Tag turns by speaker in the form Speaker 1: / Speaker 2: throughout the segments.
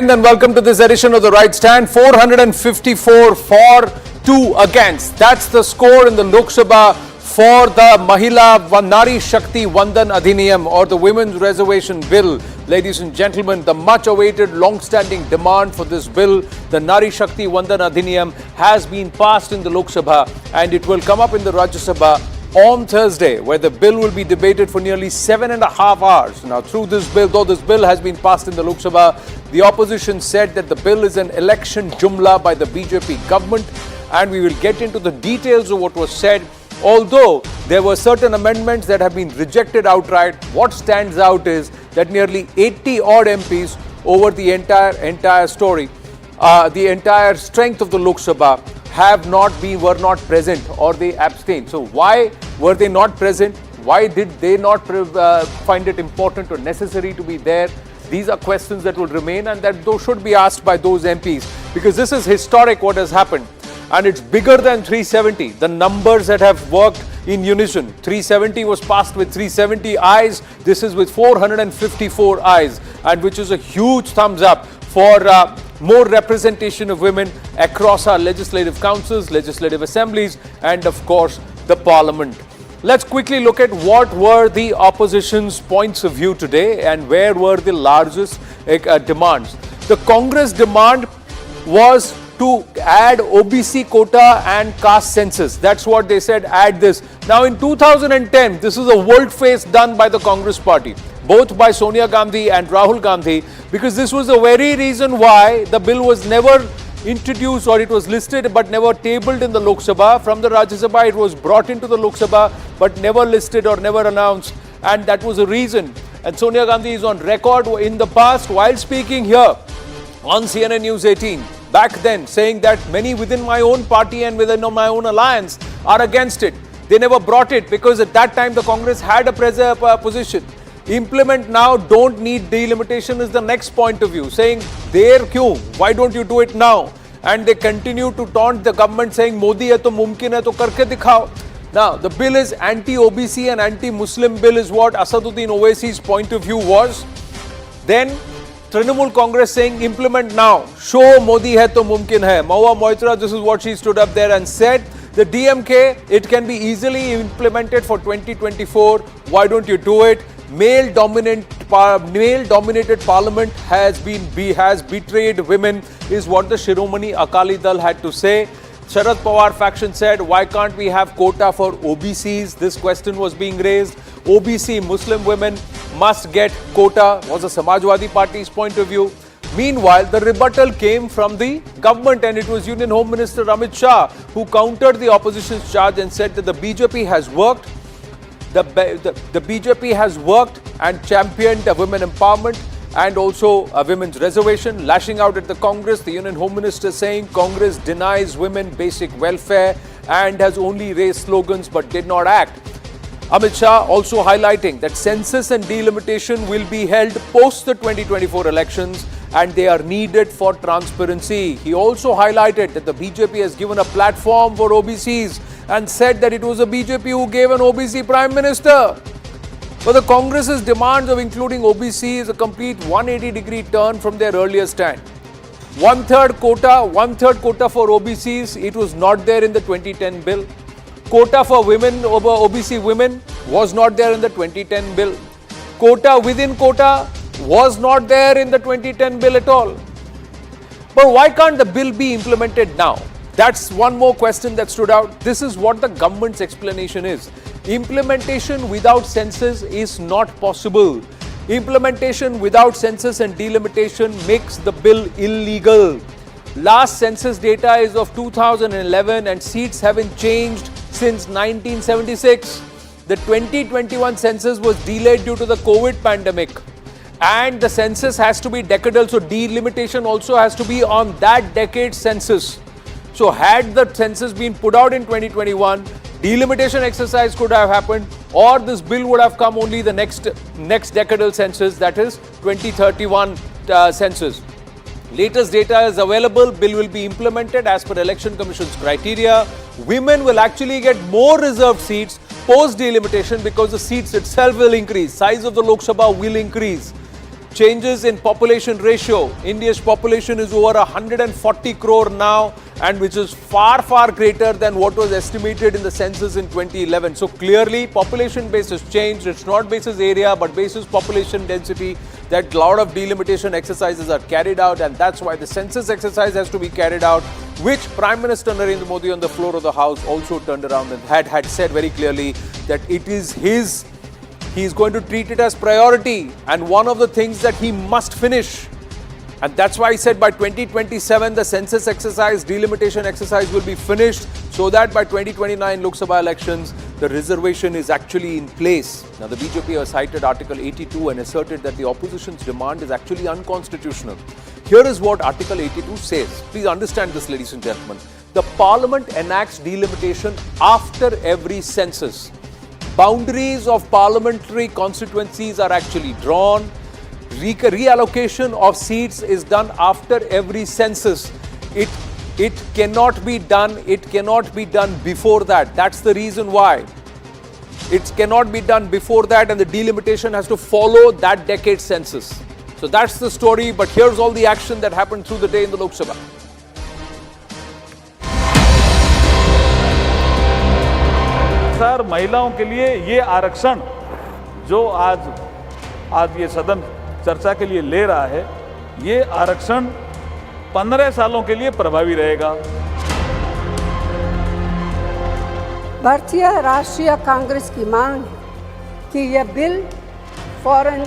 Speaker 1: And welcome to this edition of The Right Stand. 454 for, 2 against. That's the score in the Lok Sabha for the Mahila Nari Shakti Vandan Adhiniyam, or the Women's Reservation Bill. Ladies and gentlemen, the much awaited long-standing demand for this bill, the Nari Shakti Vandan Adhiniyam, has been passed in the Lok Sabha, and it will come up in the Rajya Sabha on Thursday, where the bill will be debated for nearly 7.5 hours. Now, through this bill, though this bill has been passed in the Lok Sabha, the opposition said that the bill is an election jumla by the BJP government, and we will get into the details of what was said. Although there were certain amendments that have been rejected outright, what stands out is that nearly 80 odd MPs over the entire story, the entire strength of the Lok Sabha, were not present, or they abstained. So why were they not present? Why did they not find it important or necessary to be there? These are questions that will remain, and that those should be asked by those MPs, because this is historic what has happened, and it's bigger than 370. The numbers that have worked in unison. 370 was passed with 370 ayes. This is with 454 ayes, and which is a huge thumbs up for more representation of women across our legislative councils, legislative assemblies, and of course the parliament. Let's quickly look at what were the opposition's points of view today and where were the largest demands. The Congress demand was to add OBC quota and caste census. That's what they said, add this. Now in 2010, this is a volte-face done by the Congress party, both by Sonia Gandhi and Rahul Gandhi, because this was the very reason why the bill was never introduced, or it was listed but never tabled in the Lok Sabha. From the Rajya Sabha, it was brought into the Lok Sabha but never listed or never announced, and that was the reason. And Sonia Gandhi is on record in the past, while speaking here on CNN News 18, back then, saying that many within my own party and within my own alliance are against it. They never brought it because at that time the Congress had a position. Implement now, don't need delimitation is the next point of view, saying there kyun, why don't you do it now? And they continue to taunt the government, saying Modi hai to mumkin hai to karke dikhao. Now the bill is anti-OBC and anti-Muslim bill is what Asaduddin Owaisi's point of view was. Then Trinamool Congress saying implement now, show Modi hai to mumkin hai. Mahua Moitra, this is what she stood up there and said. The DMK, it can be easily implemented for 2024. Why don't you do it? Male-dominated parliament has betrayed women, is what the Shiromani Akali Dal had to say. Sharad Pawar faction said, why can't we have quota for OBCs? This question was being raised. OBC Muslim women must get quota, was the Samajwadi Party's point of view. Meanwhile, the rebuttal came from the government, and it was Union Home Minister Amit Shah who countered the opposition's charge and said that the BJP has worked. The BJP has worked and championed a women empowerment and also a women's reservation, lashing out at the Congress. The Union Home Minister saying Congress denies women basic welfare and has only raised slogans but did not act. Amit Shah also highlighting that census and delimitation will be held post the 2024 elections and they are needed for transparency. He also highlighted that the BJP has given a platform for OBCs and said that it was the BJP who gave an OBC Prime Minister. But the Congress's demands of including OBC is a complete 180-degree turn from their earlier stand. One-third quota for OBCs, it was not there in the 2010 bill. Quota for women, over OBC women, was not there in the 2010 bill. Quota within quota was not there in the 2010 bill at all. But why can't the bill be implemented now? That's one more question that stood out. This is what the government's explanation is. Implementation without census is not possible. Implementation without census and delimitation makes the bill illegal. Last census data is of 2011 and seats haven't changed since 1976. The 2021 census was delayed due to the COVID pandemic. And the census has to be decadal, so delimitation also has to be on that decade's census. So had the census been put out in 2021, delimitation exercise could have happened, or this bill would have come only the next decadal census, that is 2031 census. Latest data is available. Bill will be implemented as per Election Commission's criteria. Women will actually get more reserved seats post delimitation because the seats itself will increase. Size of the Lok Sabha will increase. Changes in population ratio. India's population is over 140 crore now, and which is far, far greater than what was estimated in the census in 2011. So clearly, population base has changed. It's not basis area, but basis population density. That a lot of delimitation exercises are carried out, and that's why the census exercise has to be carried out, which Prime Minister Narendra Modi on the floor of the House also turned around and had said very clearly that it is his. He's going to treat it as priority, and one of the things that he must finish. And that's why I said by 2027, the census exercise, delimitation exercise will be finished, so that by 2029 Lok Sabha elections, the reservation is actually in place. Now, the BJP has cited Article 82 and asserted that the opposition's demand is actually unconstitutional. Here is what Article 82 says. Please understand this, ladies and gentlemen. The Parliament enacts delimitation after every census. Boundaries of parliamentary constituencies are actually drawn. Reallocation of seats is done after every census. It cannot be done. It cannot be done before that. That's the reason why. It cannot be done before that, and the delimitation has to follow that decade's census. So that's the story. But here's all the action that happened through the day in the Lok Sabha.
Speaker 2: Sir, महिलाओं के लिए ये आरक्षण जो आज ये सदन चर्चा के लिए ले रहा है, ये आरक्षण 15 सालों के लिए प्रभावी रहेगा।
Speaker 3: भारतीय राष्ट्रीय कांग्रेस की मांग है कि यह बिल फौरन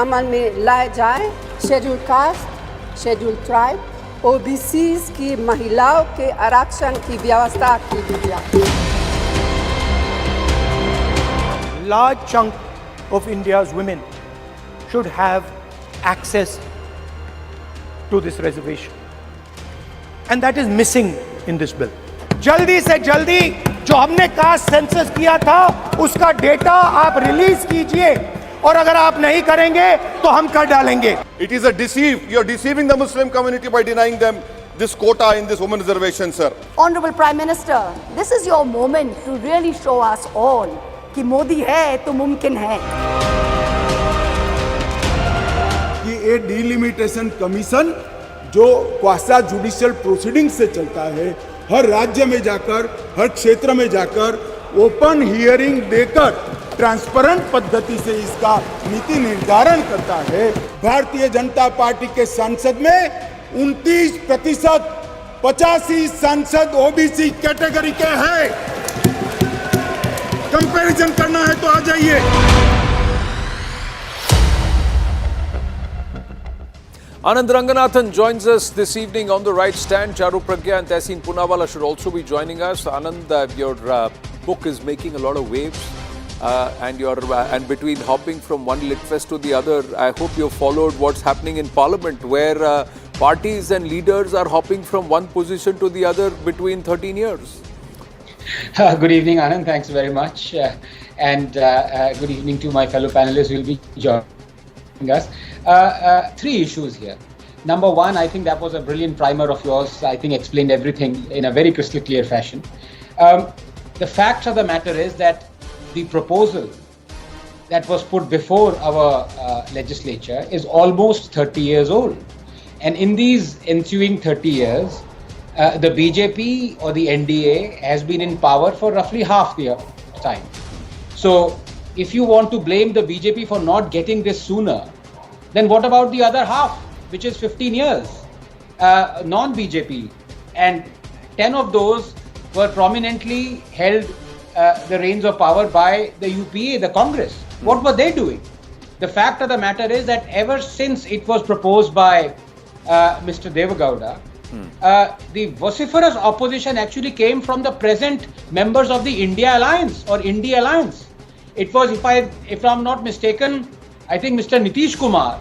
Speaker 3: अमल में लाया जाए। Schedule caste, schedule tribe, OBCs की महिलाओं के आरक्षण की व्यवस्था की जाए।
Speaker 4: Large chunk of India's women should have access to this reservation, and that is missing in this bill. जल्दी से जल्दी जो हमने कास्ट सेंसस किया था उसका डेटा आप रिलीज कीजिए, और अगर आप नहीं करेंगे तो हम कर डालेंगे।
Speaker 5: It is a deceive. You are deceiving the Muslim community by denying them this quota in this women reservation, sir.
Speaker 6: Honorable Prime Minister, this is your moment to really show us all कि मोदी है तो मुमकिन है।
Speaker 7: कि ये delimitation commission जो क्वासा judicial proceeding से चलता है, हर राज्य में जाकर, हर क्षेत्र में जाकर ओपन हियरिंग देकर ट्रांसपेरेंट पद्धति से इसका नीति निर्धारण करता है। भारतीय जनता पार्टी के सांसद में 29%, 85 सांसद ओबीसी कैटेगरी के हैं। कंपैरिजन करना है तो आ जाइए।
Speaker 1: Anand Ranganathan joins us this evening on the right stand. Charu Pragya and Tehseen Poonawalla should also be joining us. Anand, your book is making a lot of waves, and between hopping from one lit fest to the other, I hope you've followed what's happening in Parliament, where parties and leaders are hopping from one position to the other between 13 years.
Speaker 8: Good evening, Anand. Thanks very much. And good evening to my fellow panelists who will be joining us. Three issues here. Number one, I think that was a brilliant primer of yours. I think explained everything in a very crystal clear fashion. The fact of the matter is that the proposal that was put before our legislature is almost 30 years old. And in these ensuing 30 years, the BJP or the NDA has been in power for roughly half the time. So if you want to blame the BJP for not getting this sooner, then what about the other half, which is 15 years, non-BJP? And 10 of those were prominently held the reins of power by the UPA, the Congress. What were they doing? The fact of the matter is that ever since it was proposed by Mr. Devagowda, the vociferous opposition actually came from the present members of the India Alliance or India Alliance. It was, if I'm not mistaken, I think Mr. Nitish Kumar,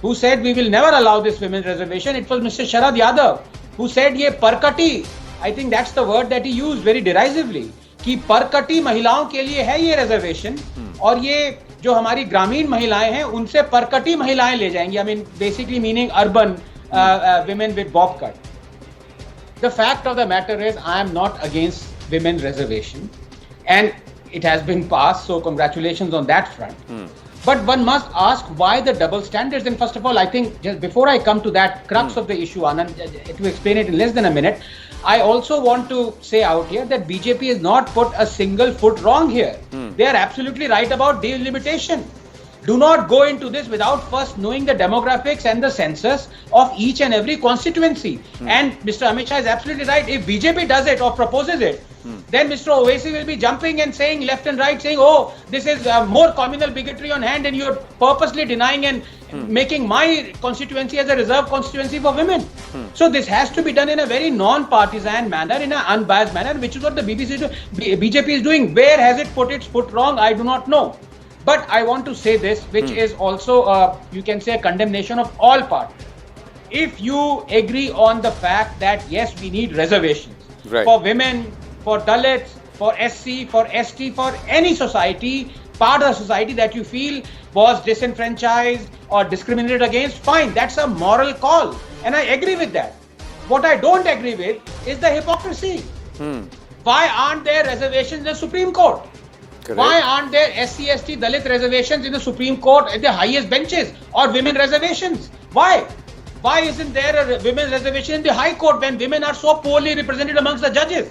Speaker 8: who said we will never allow this women's reservation. It was Mr. Sharad Yadav who said ye parkati. I think that's the word that he used very derisively. कि परकटी महिलाओं के लिए है ये reservation, और ये जो हमारी ग्रामीण महिलाएं हैं उनसे परकटी महिलाएं ले जाएंगी. I mean, basically meaning urban women with bob cut. The fact of the matter is, I am not against women's reservation, and it has been passed, so congratulations on that front. But one must ask why the double standards. And first of all, I think just before I come to that crux of the issue, Anand, to explain it in less than a minute, I also want to say out here that BJP has not put a single foot wrong here. They are absolutely right about delimitation. Do not go into this without first knowing the demographics and the census of each and every constituency. And Mr. Amit Shah is absolutely right. If BJP does it or proposes it, then Mr. Owaisi will be jumping and saying left and right, saying, oh, this is more communal bigotry on hand and you're purposely denying and making my constituency as a reserve constituency for women. So this has to be done in a very non-partisan manner, in an unbiased manner, which is what the BJP is doing. Where has it put its foot wrong? I do not know. But I want to say this, which is also, you can say, a condemnation of all parties. If you agree on the fact that, yes, we need reservations for women, for Dalits, for SC, for ST, for any society, part of the society that you feel was disenfranchised or discriminated against, fine, that's a moral call. And I agree with that. What I don't agree with is the hypocrisy. Why aren't there reservations in the Supreme Court?
Speaker 1: Correct.
Speaker 8: Why aren't there SC, ST, Dalit reservations in the Supreme Court at the highest benches, or women reservations? Why? Why isn't there a women's reservation in the High Court when women are so poorly represented amongst the judges?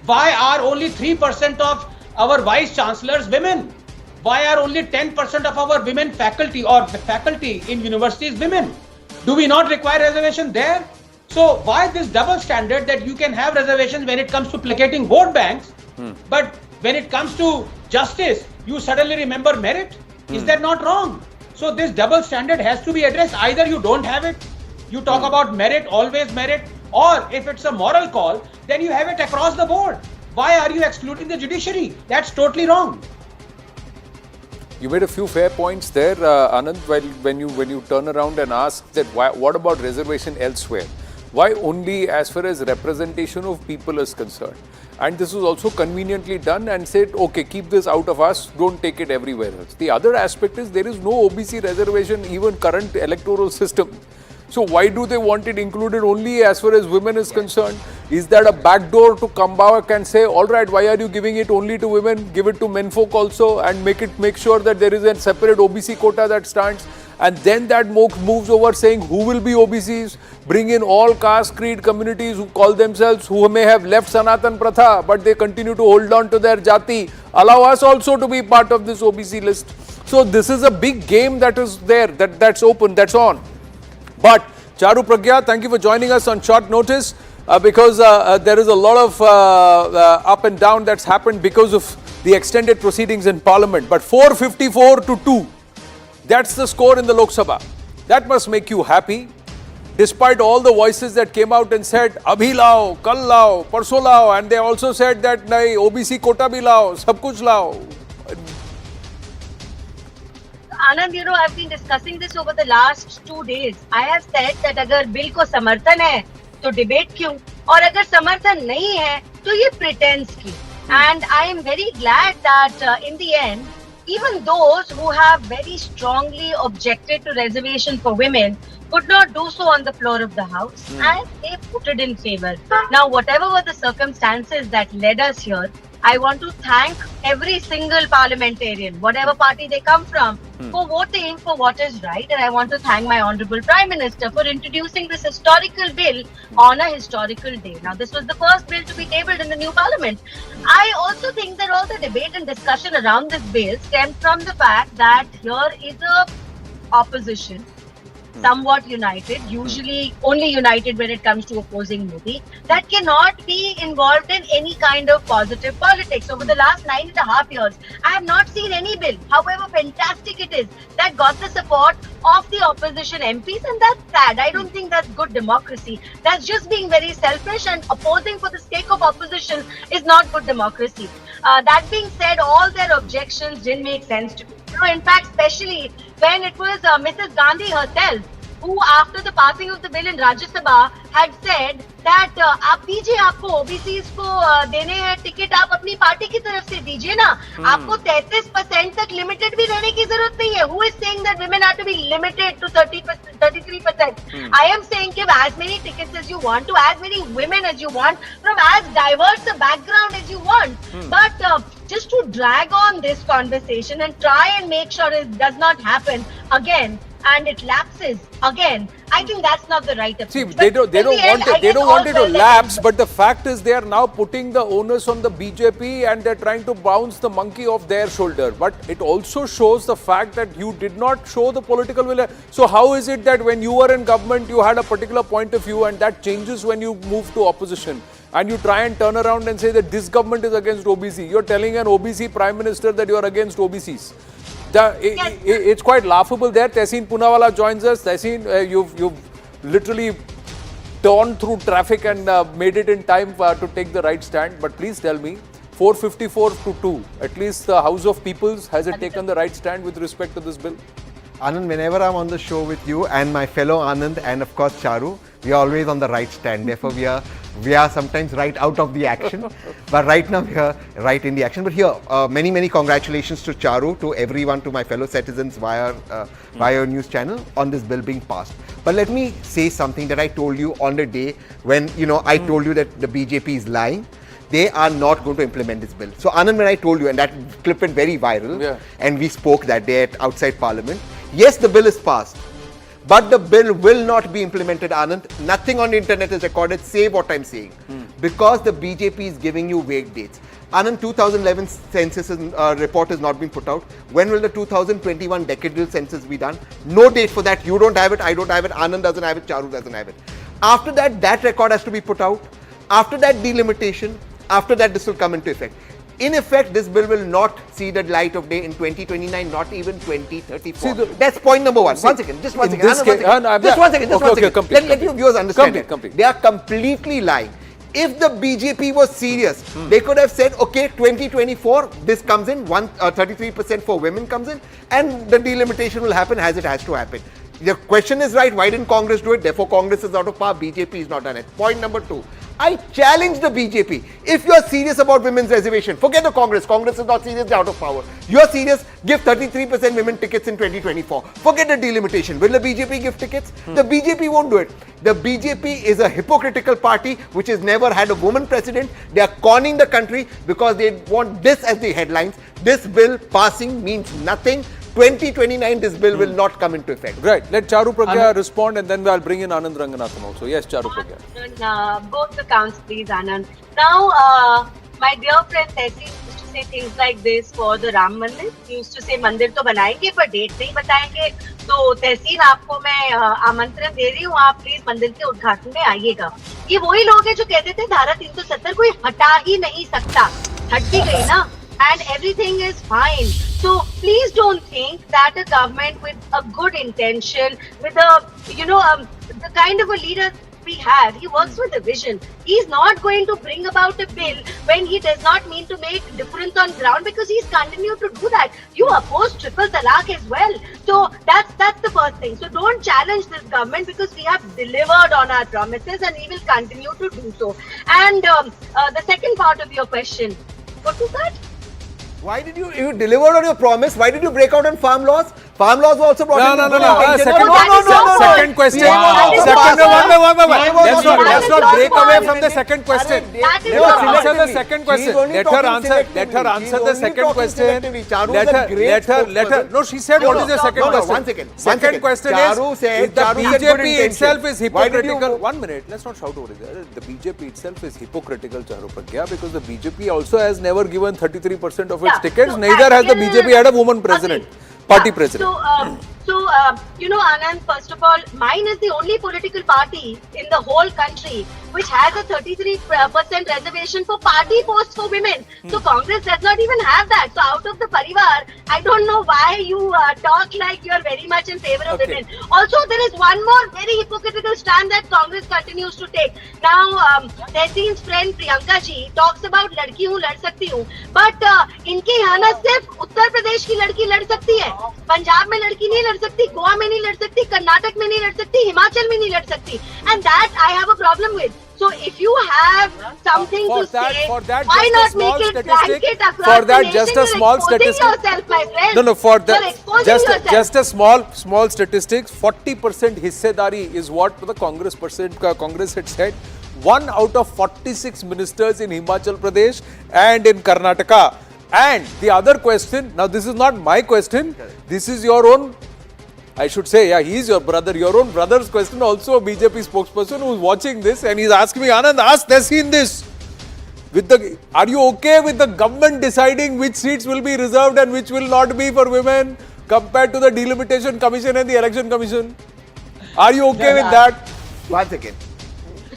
Speaker 8: Why are only 3% of our vice chancellors women? Why are only 10% of our women faculty in universities women? Do we not require reservation there? So why this double standard that you can have reservations when it comes to placating vote banks, but when it comes to justice, you suddenly remember merit? Is that not wrong? So this double standard has to be addressed. Either you don't have it, you talk about merit, always merit, or if it's a moral call, then you have it across the board. Why are you excluding the judiciary? That's totally wrong.
Speaker 1: You made a few fair points there, Anand, when you turn around and ask that what about reservation elsewhere? Why only as far as representation of people is concerned? And this was also conveniently done and said, okay, keep this out of us, don't take it everywhere else. The other aspect is there is no OBC reservation, even current electoral system. So why do they want it included only as far as women is concerned? Is that a backdoor to come back and say, all right, why are you giving it only to women? Give it to menfolk also and make sure that there is a separate OBC quota that stands. And then that moves over saying who will be OBCs, bring in all caste, creed communities who call themselves, who may have left Sanatan Pratha, but they continue to hold on to their jati. Allow us also to be part of this OBC list. So this is a big game that is there, that's open, that's on. But Charu Pragya, thank you for joining us on short notice because there is a lot of up and down that's happened because of the extended proceedings in Parliament. But 454-2. That's the score in the Lok Sabha. That must make you happy. Despite all the voices that came out and said, Abhi lao, kal lao, parso lao, and they also said that nahi, OBC quota bhi lao, sab kuch lao.
Speaker 9: Anand, you know, I've been discussing this over the last 2 days. I have said that agar bill ko samarthan hai, to debate kyun? Aur agar samarthan nahi hai, to ye pretense ki. And I am very glad that in the end, even those who have very strongly objected to reservation for women could not do so on the floor of the House and they voted in favor. Now, whatever were the circumstances that led us here, I want to thank every single parliamentarian, whatever party they come from, for voting for what is right. And I want to thank my Honourable Prime Minister for introducing this historical bill on a historical day. Now, this was the first bill to be tabled in the new parliament. I also think that all the debate and discussion around this bill stemmed from the fact that here is a opposition somewhat united, usually only united when it comes to opposing Modi, that cannot be involved in any kind of positive politics. Over the last 9.5 years, I have not seen any bill, however fantastic it is, that got the support of the opposition MPs, and that's sad. I don't think that's good democracy. That's just being very selfish, and opposing for the sake of opposition is not good democracy. That being said, all their objections didn't make sense to me. In fact, especially when it was Mrs. Gandhi herself who, after the passing of the bill in Rajya Sabha, had said that आप दीजिए, आपको OBCs को देने हैं ticket, आप अपनी party की तरफ से दीजिए ना, आपको 33% तक लिमिटेड भी रहने की जरूरत नहीं है. Who is saying that women are to be limited to 30%, 33%? I am saying give as many tickets as you want, to as many women as you want, from as diverse a background as you want. But just to drag on this conversation and try and make sure it does not happen again and it lapses again. I think that's not the right approach.
Speaker 1: See, they don't want it to lapse, but the fact is they are now putting the onus on the BJP and they're trying to bounce the monkey off their shoulder. But it also shows the fact that you did not show the political will. So how is it that when you were in government, you had a particular point of view and that changes when you move to opposition? And you try and turn around and say that this government is against OBC. You're telling an OBC Prime Minister that you are against OBCs. It's quite laughable there. Tehseen Poonawalla joins us. Tehseen, you've literally torn through traffic and made it in time to take the right stand. But please tell me, 454 to 2, at least the House of Peoples, has it taken the right stand with respect to this bill?
Speaker 10: Anand, whenever I'm on the show with you and my fellow Anand and of course Charu, we are always on the right stand. Therefore, we are sometimes right out of the action, but right now we are right in the action. But here, many congratulations to Charu, to everyone, to my fellow citizens via your news channel on this bill being passed. But let me say something that I told you on the day when I told you that the BJP is lying. They are not going to implement this bill. So Anand, when I told you, and that clip went very viral, and we spoke that day at outside Parliament. Yes, the bill is passed, but the bill will not be implemented, Anand. Nothing on the internet is recorded, say what I'm saying. Because the BJP is giving you vague dates. Anand, 2011 census report has not been put out. When will the 2021 decadal census be done? No date for that. You don't have it, I don't have it, Anand doesn't have it, Charu doesn't have it. After that, that record has to be put out. After that delimitation, after that this will come into effect. In effect, this bill will not see the light of day in 2029, not even 2034. That's point number one. One second, just one second. Just one second. Let your viewers understand it. They are completely lying. If the BJP was serious, they could have said, okay, 2024, this comes in, 33% for women comes in, and the delimitation will happen as it has to happen. The question is right, why didn't Congress do it? Therefore, Congress is out of power, BJP is not done it. Point number two. I challenge the BJP. If you are serious about women's reservation, forget the Congress. Congress is not serious, they're out of power. You are serious, give 33% women tickets in 2024. Forget the delimitation. Will the BJP give tickets? The BJP won't do it. The BJP is a hypocritical party which has never had a woman president. They are conning the country because they want this as the headlines. This bill passing means nothing. 2029, this bill will not come into effect.
Speaker 1: Right. Let Charu Pragya respond and then I'll bring in Anand Ranganathan also. Yes, Charu Pragya.
Speaker 9: Both the counts, please, Anand. Now, my dear friend Tehseen used to say things like this for the Ram Mandir. He used to say, Mandir to banayenge, पर date नहीं बताएंगे. तो Tehseen, आपको मैं आमंत्रण दे रही हूँ, आप प्लीज मंदिर के उद्घाटन में आइएगा. ये वही लोग हैं जो कहते थे धारा 370 कोई हटा ही नहीं सकता. हट भी गई ना. And everything is fine. So please don't think that a government with a good intention, with the kind of a leader we have, he works with a vision. He's not going to bring about a bill when he does not mean to make difference on ground, because he's continued to do that. You oppose triple talaq as well. So that's the first thing. So don't challenge this government, because we have delivered on our promises and we will continue to do so. And the second part of your question, what was that?
Speaker 10: Why did you delivered on your promise? Why did you break out on farm laws? Farm laws were also brought
Speaker 1: No. Second question. Let's not break away from the second question. Let her answer the second question. Let her answer the second question. Let her. No, she said what is the second question?
Speaker 10: 1 second.
Speaker 1: Second question is the BJP itself is hypocritical. 1 minute. Let's not shout over it. The BJP itself is hypocritical, Charu Pragya, because the BJP also has never given 33% of its tickets. Neither has the BJP had a woman president. Party president.
Speaker 9: So, Anand, first of all, mine is the only political party in the whole country which has a 33% reservation for party posts for women. So Congress does not even have that. So out of the parivar, I don't know why you talk like you are very much in favor of women. Also, there is one more very hypocritical stand that Congress continues to take. Now, Tehseen's friend Priyanka ji talks about ladki hu, lad sakti hu. But इनके यहाँ ना सिर्फ उत्तर प्रदेश की लड़की लड़ सकती है, पंजाब में लड़की नहीं लड़ सकती, गोवा में नहीं लड़ सकती, कर्नाटक में नहीं लड़ सकती, हिमाचल में नहीं लड़ सकती. And that I have a problem with. So if you have something to say, why not make it blanket across the nation?
Speaker 1: Just a small statistic.
Speaker 9: Yourself, my friend.
Speaker 1: No, for that, just a small statistics. 40% hissedari is what the Congress had said. 1 out of 46 ministers in Himachal Pradesh and in Karnataka And the other question, now this is not my question, this is your own, I should say, yeah, he is your brother, your own brother's question, also a BJP spokesperson who is watching this, and he's asking me, Anand, ask Tehseen this. Are you okay with the government deciding which seats will be reserved and which will not be for women compared to the Delimitation Commission and the Election Commission? Are you okay with that?
Speaker 10: Once again.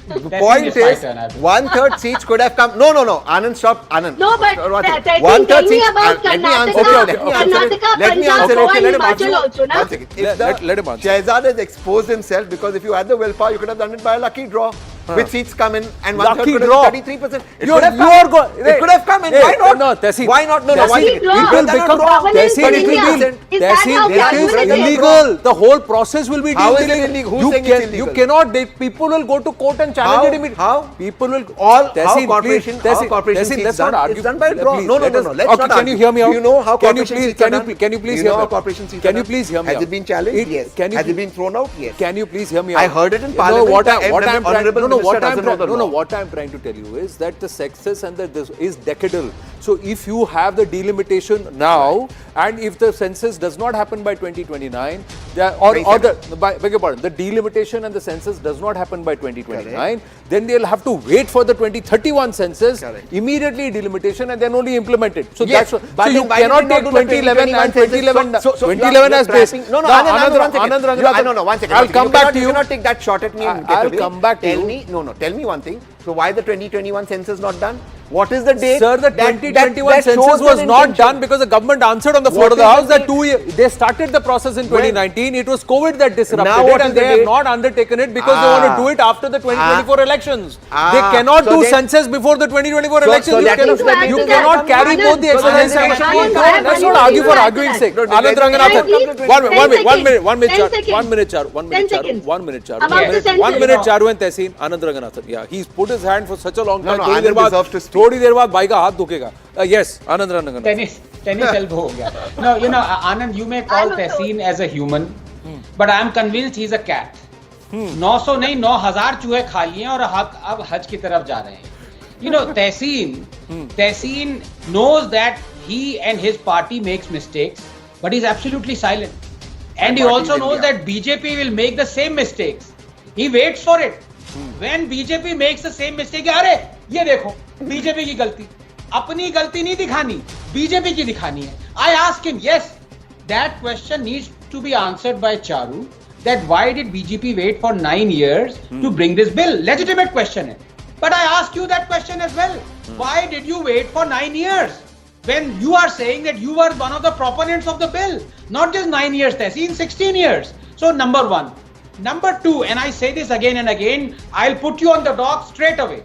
Speaker 10: The point is, 1/3 seats could have come. No. Anand, stop. Anand.
Speaker 9: No, but
Speaker 10: One
Speaker 9: tell
Speaker 10: third
Speaker 9: me
Speaker 10: seats.
Speaker 9: about
Speaker 10: Let me answer.
Speaker 9: Karnataka,
Speaker 10: Let me
Speaker 9: Punjab,
Speaker 10: answer.
Speaker 9: Goa,
Speaker 10: Let him
Speaker 9: Himachal
Speaker 10: answer.
Speaker 9: also, na?
Speaker 10: One second. If
Speaker 1: Let him answer.
Speaker 10: Shehzad has exposed himself, because if you had the willpower, you could have done it by a lucky draw. With seats come in and 1/3
Speaker 1: Lucky
Speaker 10: could
Speaker 1: draw.
Speaker 10: have 33%. It
Speaker 1: You
Speaker 10: could have come. It could have come in. Why not?
Speaker 1: No, Tehseen.
Speaker 10: Why not? No,
Speaker 1: Tehseen,
Speaker 10: why?
Speaker 1: it will become
Speaker 9: governance
Speaker 1: Tehseen,
Speaker 9: in
Speaker 1: it will
Speaker 9: India.
Speaker 1: be
Speaker 9: Is that
Speaker 1: Tehseen,
Speaker 9: how
Speaker 1: it is
Speaker 9: governance is?
Speaker 1: illegal. The whole process will be
Speaker 10: How is
Speaker 1: deemed
Speaker 10: it illegal? Who's saying it's illegal?
Speaker 1: You cannot. People will go to court and challenge it immediately.
Speaker 10: How?
Speaker 1: People will.
Speaker 10: How
Speaker 1: Tehseen,
Speaker 10: corporation
Speaker 1: Tehseen, let's not argue.
Speaker 10: It's done by draw.
Speaker 1: Please,
Speaker 10: No.
Speaker 1: let us-
Speaker 10: Let's
Speaker 1: okay,
Speaker 10: not
Speaker 1: can
Speaker 10: argue.
Speaker 1: you hear me out?
Speaker 10: Do you know how
Speaker 1: Can you
Speaker 10: corporation
Speaker 1: please?
Speaker 10: seats are done?
Speaker 1: Can you please
Speaker 10: Do
Speaker 1: hear
Speaker 10: you know
Speaker 1: me
Speaker 10: how
Speaker 1: out?
Speaker 10: corporation seats
Speaker 1: Can
Speaker 10: are
Speaker 1: you
Speaker 10: done?
Speaker 1: please hear me
Speaker 10: Has
Speaker 1: out?
Speaker 10: it been challenged? Yes.
Speaker 1: Can you?
Speaker 10: Has it been thrown out? Yes.
Speaker 1: Can you please hear me out?
Speaker 10: I heard it in
Speaker 1: No,
Speaker 10: Parliament.
Speaker 1: what I'm
Speaker 10: Honorable
Speaker 1: trying,
Speaker 10: Minister doesn't know the law.
Speaker 1: what I'm trying to tell you is that the sexes and this is decadal. So if you have the delimitation now, and if the census does not happen by 2029, beg your pardon, the delimitation and the census does not happen by 2029, then they'll have to wait for the 2031 census, immediately delimitation, and then only implement it. So
Speaker 10: Yes,
Speaker 1: that's
Speaker 10: but
Speaker 1: so you
Speaker 10: then why
Speaker 1: cannot
Speaker 10: did they
Speaker 1: take
Speaker 10: not do the
Speaker 1: 2011 and
Speaker 10: 2021 census?
Speaker 1: 2011 as base.
Speaker 10: No,
Speaker 1: Now,
Speaker 10: Anand, one second.
Speaker 1: I'll come back to you.
Speaker 10: You cannot take that shot at me and get
Speaker 1: I'll
Speaker 10: away.
Speaker 1: come back to you.
Speaker 10: Tell me one thing. So why the 2021 census not done? What is the date?
Speaker 1: Sir, the 2021
Speaker 10: that
Speaker 1: census
Speaker 10: shows
Speaker 1: was
Speaker 10: an
Speaker 1: not
Speaker 10: intention.
Speaker 1: done because the government answered on the floor
Speaker 10: What
Speaker 1: of the
Speaker 10: is
Speaker 1: house
Speaker 10: the
Speaker 1: that 2 years. They started the process in 2019. It was COVID that disrupted
Speaker 10: Now what
Speaker 1: it,
Speaker 10: is
Speaker 1: and
Speaker 10: the
Speaker 1: they have
Speaker 10: date?
Speaker 1: not undertaken it because they want to do it after the 2024 elections. They
Speaker 10: Ah.
Speaker 1: cannot
Speaker 10: So
Speaker 1: do
Speaker 10: then-
Speaker 1: census before the 2024 elections.
Speaker 10: so that
Speaker 1: You
Speaker 10: means that
Speaker 1: cannot, you
Speaker 10: means
Speaker 1: cannot
Speaker 10: that-
Speaker 1: carry both the
Speaker 10: So then
Speaker 1: exercise.
Speaker 10: that-
Speaker 1: Let's not argue for arguing's sake.
Speaker 10: No,
Speaker 1: Anand Ranganathan,
Speaker 9: 10
Speaker 1: Charu.
Speaker 9: seconds.
Speaker 1: 1 minute, Charu.
Speaker 9: 10 seconds.
Speaker 1: 1 minute, Charu.
Speaker 9: About the census.
Speaker 1: 1 minute, Charu and Tehseen. Anand Ranganathan. Yeah, he's put his hand for such a long time.
Speaker 10: No,
Speaker 1: थोड़ी देर
Speaker 10: Anand
Speaker 1: बाद-
Speaker 10: deserves to speak.
Speaker 1: थोड़ी देर बाद भाई का हाथ दुखेगा. Yes, Anand Ranganathan.
Speaker 8: Tennis elbow ho gaya. No, Anand, you may call Tehseen as a human, but I am convinced he's a cat. 900 नहीं 9000 चूहे खा लिए और अब हज की तरफ जा रहे हैं. Tehseen knows that he and his party makes mistakes, but he's absolutely silent. And he also knows that BJP will make the same mistakes. He waits for it. When BJP makes the same mistake, अरे ये देखो BJP की गलती, अपनी गलती नहीं दिखानी, BJP की दिखानी है. I ask him, yes, that question needs to be answered by Charu. That why did BJP wait for 9 years to bring this bill? Legitimate question hai. But I ask you that question as well. Why did you wait for 9 years? When you are saying that you were one of the proponents of the bill, not just 9 years, Tehseen, 16 years. So number one. Number two, and I say this again and again, I'll put you on the dock straight away.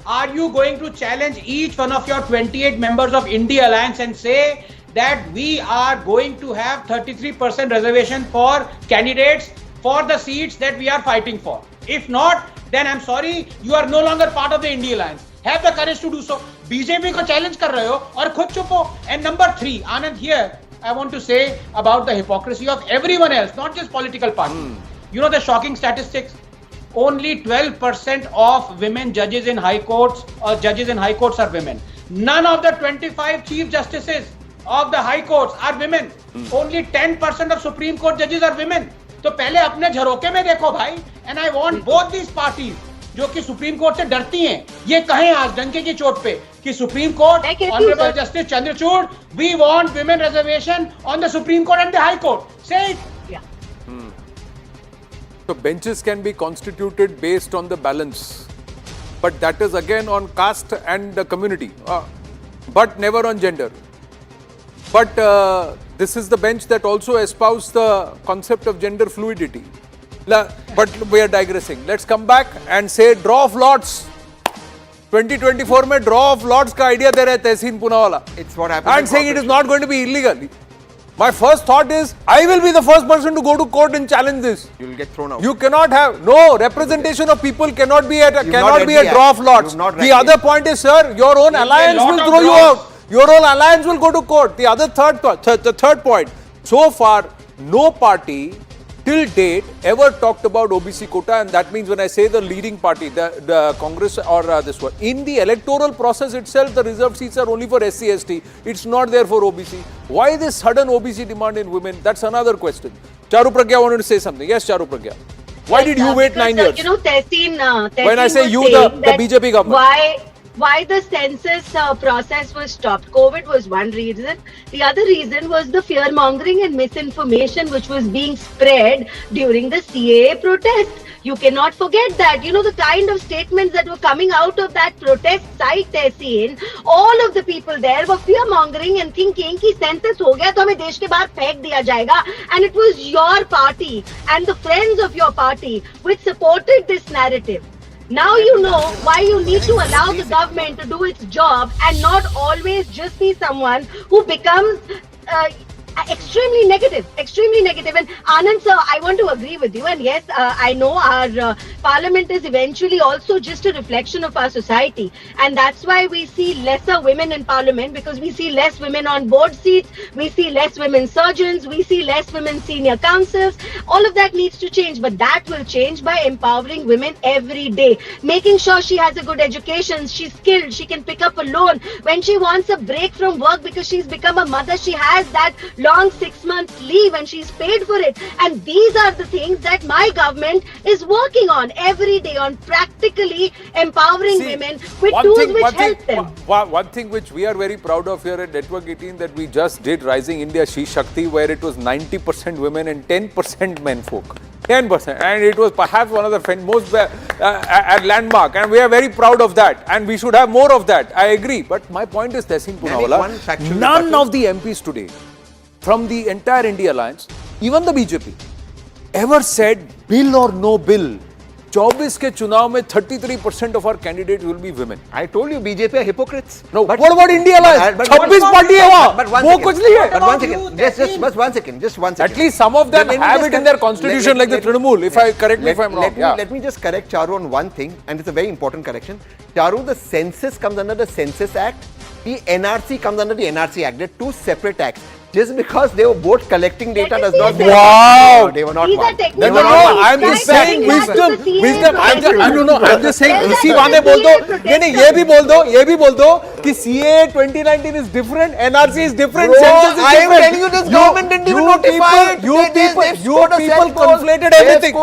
Speaker 8: Are you going to challenge each one of your 28 members of India Alliance and say that we are going to have 33% reservation for candidates for the seats that we are fighting for? If not, then I'm sorry, you are no longer part of the India Alliance. Have the courage to do so. BJP को challenge कर रहे हो और खुद चुप हो. And number three, Anand, here I want to say about the hypocrisy of everyone else, not just political parties. You know the shocking statistics? Only 12% of women judges in high courts or judges in high courts are women. None of the 25 chief justices of the high courts are women. Only 10% of Supreme Court judges are women. तो पहले अपने झरोके में देखो भाई. And I want both these parties जो कि supreme court से डरती हैं, ये कहें आज डंके की चोट पे कि supreme court, honourable justice Chandrachud, we want women reservation on the Supreme Court and the High Court. Say it.
Speaker 1: So benches can be constituted based on the balance, but that is again on caste and the community, but never on gender. But this is the bench that also espouses the concept of gender fluidity. But we are digressing. Let's come back and say draw of lots. 2024 में draw of lots का idea दे रहे हैं तहसीन Poonawalla.
Speaker 10: It's what happened.
Speaker 1: And saying it is not going to be illegal. My first thought is, I will be the first person to go to court and challenge this.
Speaker 10: You will get thrown out.
Speaker 1: You cannot have, no, representation of people cannot be at a,
Speaker 10: You've
Speaker 1: cannot
Speaker 10: not
Speaker 1: be
Speaker 10: read
Speaker 1: a
Speaker 10: the
Speaker 1: draw
Speaker 10: act.
Speaker 1: of lots.
Speaker 10: You've not read
Speaker 1: The
Speaker 10: the
Speaker 1: other
Speaker 10: act.
Speaker 1: point is, sir, your own alliance will throw you out. Your own alliance will go to court. The third point, so far, no party till date ever talked about OBC quota, and that means when I say the leading party, the Congress or this one, in the electoral process itself, the reserved seats are only for SC, ST. It's not there for OBC. Why this sudden OBC demand in women? That's another question. Charu Pragya wanted to say something. Yes, Charu Pragya. Why did you wait 9 years?
Speaker 9: You know, Tehseen
Speaker 1: When I say
Speaker 9: was
Speaker 1: you,
Speaker 9: saying
Speaker 1: the
Speaker 9: that
Speaker 1: BJP government.
Speaker 9: why the census process was stopped. COVID was one reason. The other reason was the fear mongering and misinformation which was being spread during the CAA protest. You cannot forget that. You know, the kind of statements that were coming out of that protest site, Tehseen, all of the people there were fear mongering and thinking कि census हो गया तो हमें देश के बाहर फेंक दिया जाएगा. And it was your party and the friends of your party which supported this narrative. Now you know why you need to allow the government to do its job and not always just be someone who becomes extremely negative. And Anand sir, I want to agree with you, and yes, I know our parliament is eventually also just a reflection of our society, and that's why we see lesser women in parliament, because we see less women on board seats, we see less women surgeons, we see less women senior counsels. All of that needs to change, but that will change by empowering women every day, making sure she has a good education, she's skilled, she can pick up a loan. When she wants a break from work because she's become a mother, she has that long 6 months leave and she's paid for it. And these are the things that my government is working on every day, on practically empowering women with tools which help them.
Speaker 1: One thing which we are very proud of here at Network 18 that we just did Rising India She Shakti, where it was 90% women and 10% men folk. 10%, and it was perhaps one of the most landmark, and we are very proud of that, and we should have more of that. I agree, but my point is, Tehseen Poonawalla, none of the MPs today from the entire India Alliance, even the BJP, ever said bill or no bill. 24 के चुनाव में 33% of our candidates will be women.
Speaker 10: I told you BJP are hypocrites.
Speaker 1: No, but what about India Alliance? 26 party है वहाँ. वो कुछ नहीं है.
Speaker 10: But one second, just one second.
Speaker 1: At least some of them have it in their constitution, like the Trinamool. If I correct me if I'm wrong.
Speaker 10: Let me just correct Charu on one thing, and it's a very important correction. Charu, the census comes under the Census Act. The NRC comes under the NRC Act. They're two separate acts. Just because they were both collecting data does not mean.
Speaker 1: Wow!
Speaker 10: No, they were not one.
Speaker 1: No, I'm just saying wisdom. I'm just saying इसी बहाने बोल दो. नहीं, ये भी बोल दो कि CAA 2019 is different, NRC is different, census is different.
Speaker 10: I am telling you, this government didn't even notify it.
Speaker 1: You people conflated everything.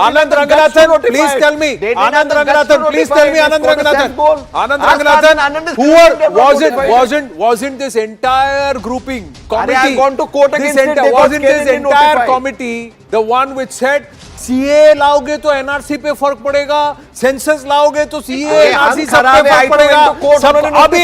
Speaker 1: Anand Ranganathan, please tell me. Anand Ranganathan, wasn't this entire grouping? Committee, wasn't this entire committee the one which said CA लाओगे तो NRC पे फर्क पड़ेगा, census लाओगे तो CA NRC सब पे फर्क पड़ेगा. अभी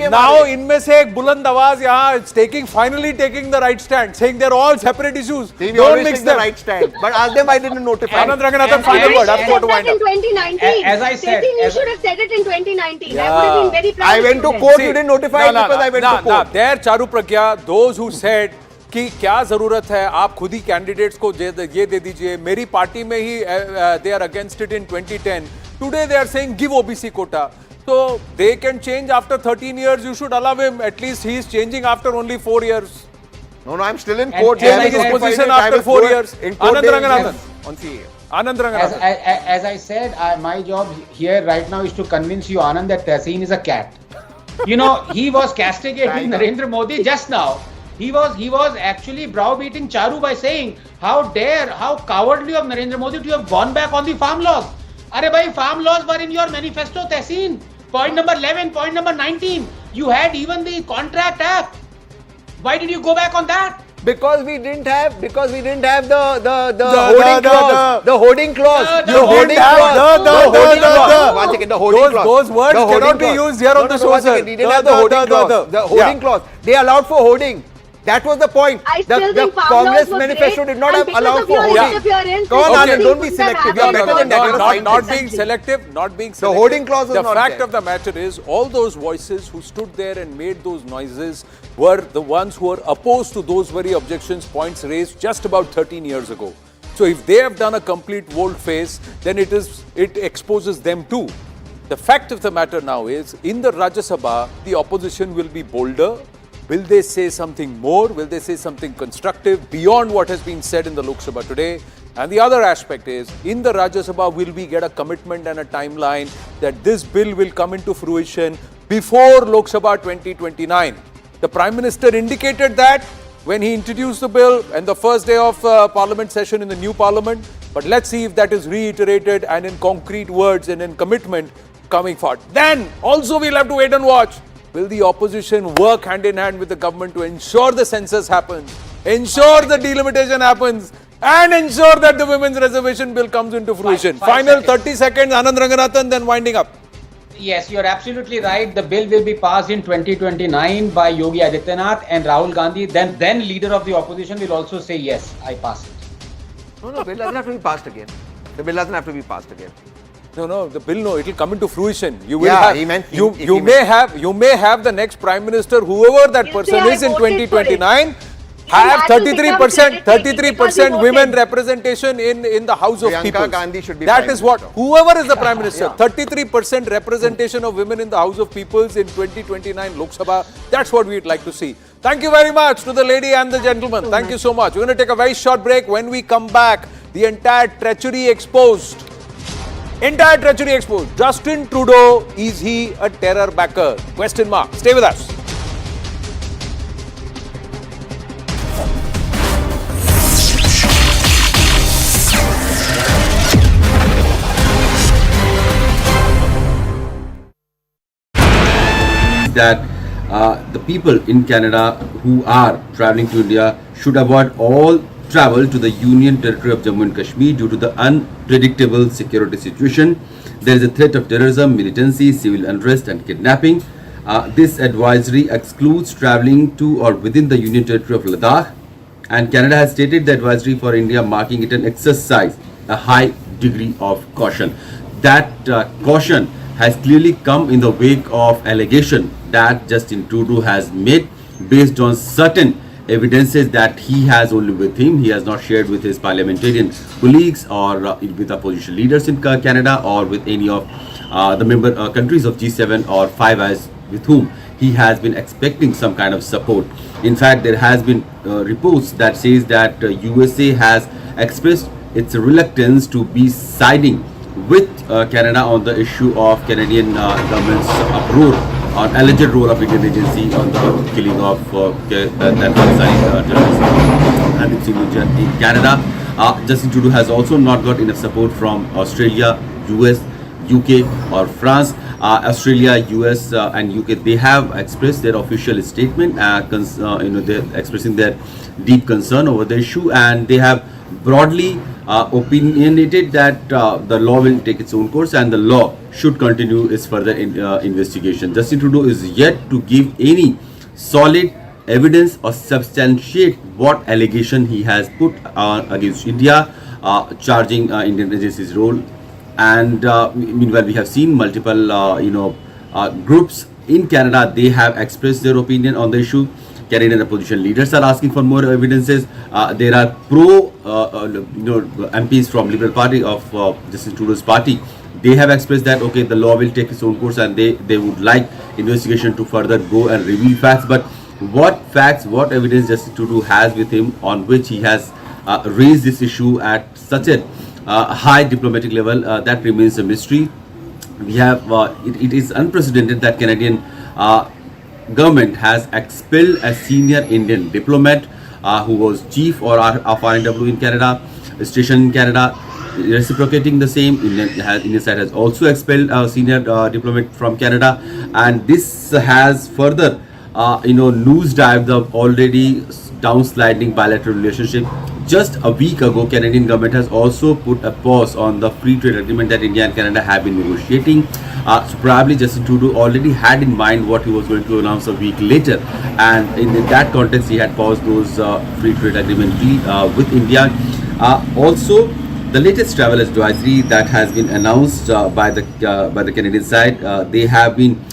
Speaker 1: now इनमें से एक बुलंद आवाज यहाँ finally taking the right stand, saying they're all separate issues.
Speaker 10: Don't mix the right stand. But ask them, I didn't notify.
Speaker 1: Anand Ranganathan, final word. I've got to wind up.
Speaker 9: In 2019,
Speaker 8: as I said,
Speaker 9: you should have said it in 2019. I would have been very proud.
Speaker 10: I went to court. You didn't notify because I went to court.
Speaker 1: There, Charu Pragya, those who said कि क्या जरूरत है, आप खुद ही candidates को ये दे दीजिए, मेरी पार्टी में ही they are against it in 2010. Today they are saying give OBC quota. So they can change after 13 years. You should allow him. At least he is changing after only 4 years.
Speaker 10: No, I'm still in court.
Speaker 1: Changing his position after 4 years. Anand Ranganathan.
Speaker 10: On CA.
Speaker 1: Anand Ranganathan.
Speaker 8: As I said, my job here right now is to convince you, Anand, that Tehseen is a cat. You know, he was castigating Narendra Modi just now. He was actually browbeating Charu by saying, how cowardly of Narendra Modi to have gone back on the farm laws. Arey bhai, farm laws were in your manifesto, Tehseen. Point number 11, point number 19. You had even the Contract Act. Why did you go back on that?
Speaker 10: Because we didn't have the hoarding clause. One second, the hoarding clause.
Speaker 1: Those words cannot be used here on the show, sir.
Speaker 10: We didn't have the hoarding clause. The hoarding clause. They allowed for hoarding. That was the point. The Congress manifesto did not have allowed for hoarding. Come on, Anand, don't be selective. You are better than that.
Speaker 1: Not being selective.
Speaker 10: The hoarding clause was not there.
Speaker 1: The fact of the matter is, all those voices who stood there and made those noises were the ones who were opposed to those very objections points raised just about 13 years ago. So if they have done a complete volte-face, then it exposes them too. The fact of the matter now is, in the Rajya Sabha, the opposition will be bolder, Will they say something more? Will they say something constructive beyond what has been said in the Lok Sabha today? And the other aspect is, in the Rajya Sabha, will we get a commitment and a timeline that this bill will come into fruition before Lok Sabha 2029? The Prime Minister indicated that when he introduced the bill and the first day of Parliament session in the new Parliament. But let's see if that is reiterated and in concrete words and in commitment coming forward. Then also we'll have to wait and watch. Will the opposition work hand in hand with the government to ensure the census happens, ensure the delimitation happens, and ensure that the Women's Reservation Bill comes into fruition? Final 30 seconds, Anand Ranganathan, then winding up.
Speaker 8: Yes, you're absolutely right. The bill will be passed in 2029 by Yogi Adityanath and Rahul Gandhi. Then leader of the opposition will also say, yes, I pass it.
Speaker 10: No, bill doesn't have to be passed again. The bill doesn't have to be passed again.
Speaker 1: No, the bill, no, it will come into fruition. You will
Speaker 10: Yeah,
Speaker 1: have, you may have the next Prime Minister, whoever that person is in 2029, have 33% women representation in the House of People.
Speaker 10: Gandhi should be
Speaker 1: That
Speaker 10: Prime
Speaker 1: is what,
Speaker 10: Minister.
Speaker 1: whoever is the Prime Minister, 33% representation of women in the House of Peoples in 2029 Lok Sabha. That's what we'd like to see. Thank you very much to the lady and the gentleman. Thank you so much. We're going to take a very short break. When we come back, the entire treachery exposed. Entire treachery exposed. Justin Trudeau, is he a terror backer? Question mark. Stay with us.
Speaker 11: That the people in Canada who are travelling to India should avoid all travel to the Union Territory of Jammu and Kashmir due to the unpredictable security situation. There is a threat of terrorism, militancy, civil unrest and kidnapping. This advisory excludes travelling to or within the Union Territory of Ladakh, and Canada has stated the advisory for India, marking it an exercise, a high degree of caution. That caution has clearly come in the wake of allegation that Justin Trudeau has made based on certain evidences that he has only with him. He has not shared with his parliamentarian colleagues or with opposition leaders in Canada or with any of the member countries of G7 or Five Eyes with whom he has been expecting some kind of support. In fact, there has been reports that says that USA has expressed its reluctance to be siding with Canada on the issue of Canadian government's uproar on alleged role of Indian agency on the killing of that Khalistani terrorist Hardeep Singh Nijjar in Canada. Justin Trudeau has also not got enough support from Australia, US, UK or France. Australia, US and UK, they have expressed their official statement, they're expressing their deep concern over the issue, and they have broadly opinionated that the law will take its own course and the law should continue its further investigation. Justin Trudeau is yet to give any solid evidence or substantiate what allegation he has put against India, charging Indian agencies' role. And meanwhile, we have seen multiple, groups in Canada. They have expressed their opinion on the issue. Canadian opposition leaders are asking for more evidences. There are MPs from Liberal Party of Justin Trudeau's party. They have expressed that okay, the law will take its own course, and they would like investigation to further go and reveal facts. But what facts, what evidence Justin Trudeau has with him on which he has raised this issue at such a high diplomatic level, that remains a mystery. We have it is unprecedented that Canadian government has expelled a senior Indian diplomat who was chief or of RNW in Canada, stationed in Canada. Reciprocating the same, Indian side has also expelled a senior diplomat from Canada, and this has further nosedived the already downsliding bilateral relationship. Just a week ago, Canadian government has also put a pause on the free trade agreement that India and Canada have been negotiating. So probably Justin Trudeau already had in mind what he was going to announce a week later, and in that context, he had paused those free trade agreement with India. Also, the latest travel advisory that has been announced by the Canadian side, they have been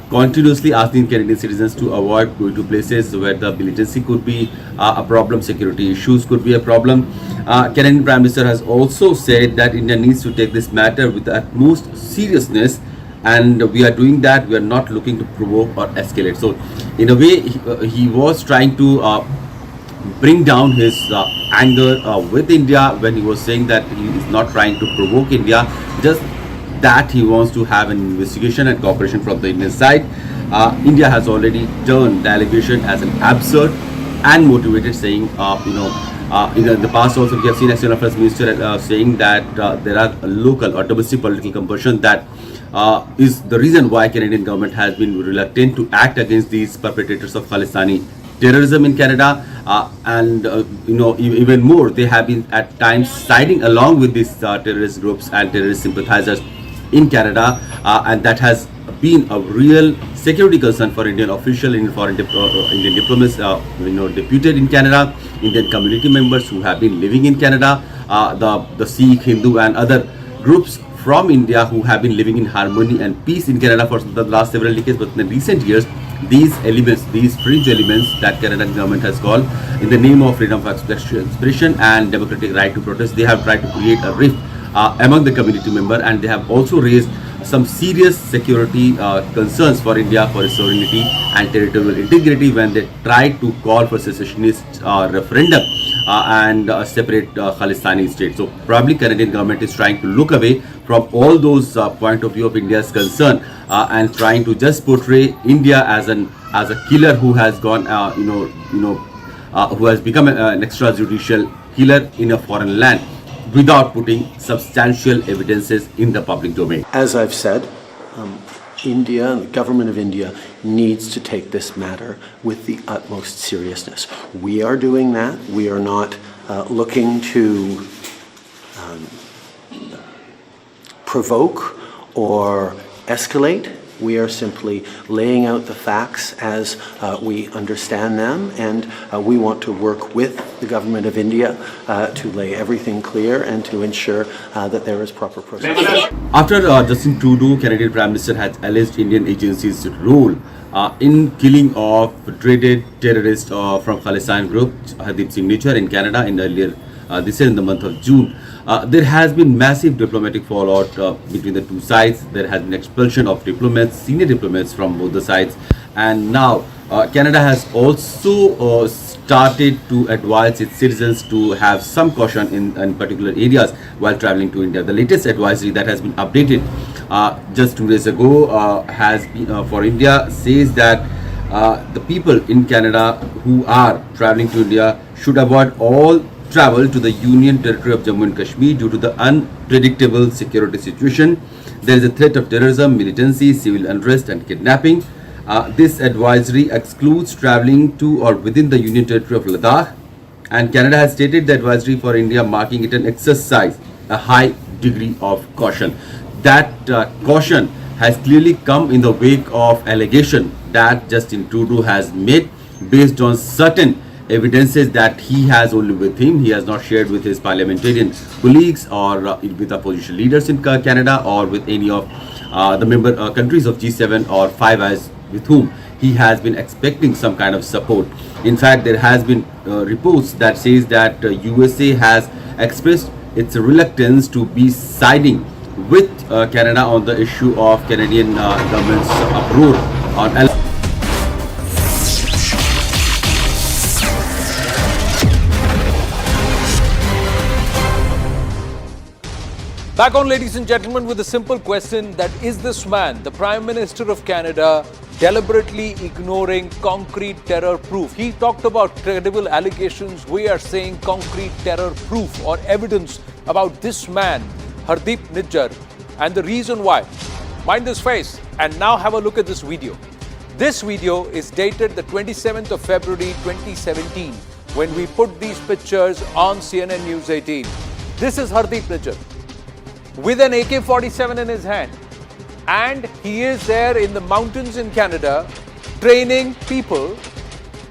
Speaker 11: continuously asking Canadian citizens to avoid going to places where the militancy could be a problem, security issues could be a problem. Canadian Prime Minister has also said that India needs to take this matter with the utmost seriousness and we are doing that. We are not looking to provoke or escalate. So in a way, he was trying to bring down his anger with India when he was saying that he is not trying to provoke India, just that he wants to have an investigation and cooperation from the Indian side. India has already turned the allegation as an absurd and motivated, saying, in the past also we have seen External Affairs Minister saying that there are local or domestic political compulsion that is the reason why Canadian government has been reluctant to act against these perpetrators of Khalistani terrorism in Canada, even more, they have been at times siding along with these terrorist groups and terrorist sympathizers in Canada, and that has been a real security concern for Indian officials, Indian diplomats, deputed in Canada, Indian community members who have been living in Canada, the Sikh, Hindu and other groups from India who have been living in harmony and peace in Canada for the last several decades. But in the recent years, these elements, these fringe elements that Canadian government has called in the name of freedom of expression and democratic right to protest, they have tried to create a rift among the community member, and they have also raised some serious security concerns for India, for its sovereignty and territorial integrity when they tried to call for secessionist referendum and separate Khalistani state. So probably Canadian government is trying to look away from all those point of view of India's concern and trying to just portray India as a killer who has gone who has become an extrajudicial killer in a foreign land without putting substantial evidences in the public domain.
Speaker 12: As I've said, India and the government of India needs to take this matter with the utmost seriousness. We are doing that. We are not looking to provoke or escalate. We are simply laying out the facts as we understand them, and we want to work with the government of India to lay everything clear and to ensure that there is proper process.
Speaker 11: After Justin Trudeau, Canadian Prime Minister has alleged Indian agencies' role in killing of dreaded terrorist from Khalistan group, Hardeep Singh Nijjar in Canada in earlier this year in the month of June. There has been massive diplomatic fallout between the two sides. There has been expulsion of diplomats, senior diplomats from both the sides, and now Canada has also started to advise its citizens to have some caution in particular areas while traveling to India. The latest advisory that has been updated just 2 days ago has been, for India says that the people in Canada who are traveling to India should avoid all travel to the Union Territory of Jammu and Kashmir due to the unpredictable security situation. There is a threat of terrorism, militancy, civil unrest and kidnapping. This advisory excludes travelling to or within the Union Territory of Ladakh, and Canada has stated the advisory for India, marking it an exercise, a high degree of caution. That caution has clearly come in the wake of allegation that Justin Trudeau has made based on certain evidences that he has only with him. He has not shared with his parliamentarian colleagues or with opposition leaders in Canada or with any of the member countries of G7 or Five Eyes with whom he has been expecting some kind of support. In fact, there has been reports that says that USA has expressed its reluctance to be siding with Canada on the issue of Canadian government's uproar on
Speaker 1: Back on, ladies and gentlemen, with a simple question that is this man, the Prime Minister of Canada, deliberately ignoring concrete terror proof? He talked about credible allegations. We are saying concrete terror proof or evidence about this man, Hardeep Nijjar, and the reason why. Mind this face and now have a look at this video. This video is dated the 27th of February 2017 when we put these pictures on CNN News 18. This is Hardeep Nijjar with an AK-47 in his hand, and he is there in the mountains in Canada training people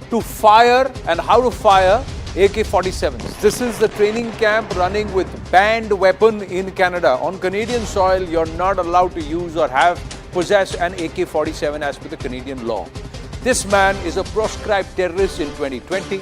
Speaker 1: to fire and how to fire AK-47s. This is the training camp running with banned weapon in Canada. On Canadian soil, you're not allowed to use or possess an AK-47 as per the Canadian law. This man is a proscribed terrorist in 2020.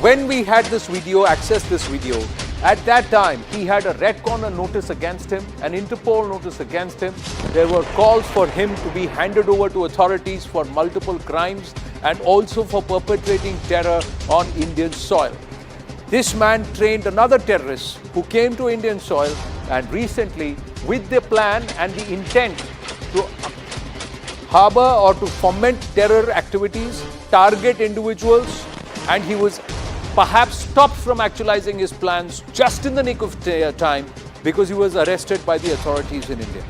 Speaker 1: When we had this video, accessed this video, At that time, he had a red corner notice against him, an Interpol notice against him. There were calls for him to be handed over to authorities for multiple crimes and also for perpetrating terror on Indian soil. This man trained another terrorist who came to Indian soil and recently, with the plan and the intent to harbor or to foment terror activities, target individuals, and he was perhaps stopped from actualizing his plans just in the nick of time because he was arrested by the authorities in India.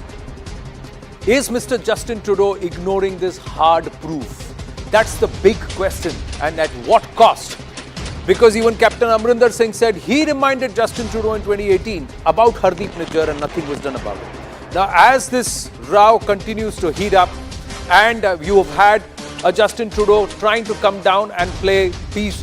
Speaker 1: Is Mr. Justin Trudeau ignoring this hard proof? That's the big question, and at what cost? Because even Captain Amrinder Singh said he reminded Justin Trudeau in 2018 about Hardeep Nijjar and nothing was done about it. Now, as this row continues to heat up and you have had Justin Trudeau trying to come down and play peace,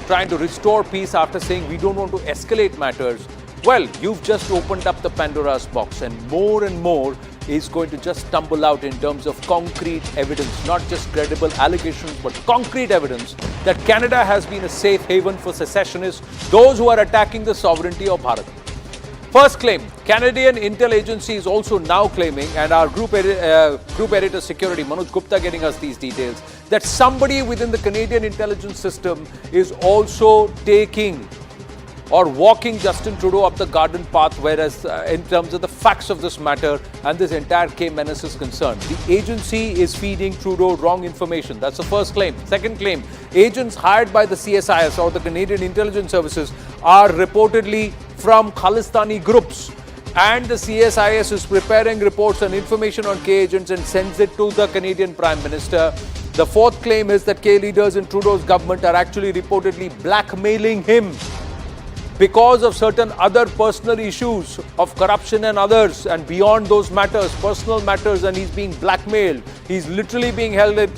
Speaker 1: trying to restore peace after saying we don't want to escalate matters, well, you've just opened up the Pandora's box and more is going to just tumble out in terms of concrete evidence, not just credible allegations, but concrete evidence that Canada has been a safe haven for secessionists, those who are attacking the sovereignty of Bharat. First claim, Canadian Intel Agency is also now claiming, and our group editor security, Manoj Gupta, getting us these details, that somebody within the Canadian intelligence system is also taking or walking Justin Trudeau up the garden path, whereas in terms of the facts of this matter and this entire K-menace is concerned, the agency is feeding Trudeau wrong information. That's the first claim. Second claim, agents hired by the CSIS or the Canadian Intelligence Services are reportedly from Khalistani groups, and the CSIS is preparing reports and information on K agents and sends it to the Canadian Prime Minister. The fourth claim is that K leaders in Trudeau's government are actually reportedly blackmailing him because of certain other personal issues of corruption and others, and beyond those matters, personal matters, and he's being blackmailed. He's literally being held at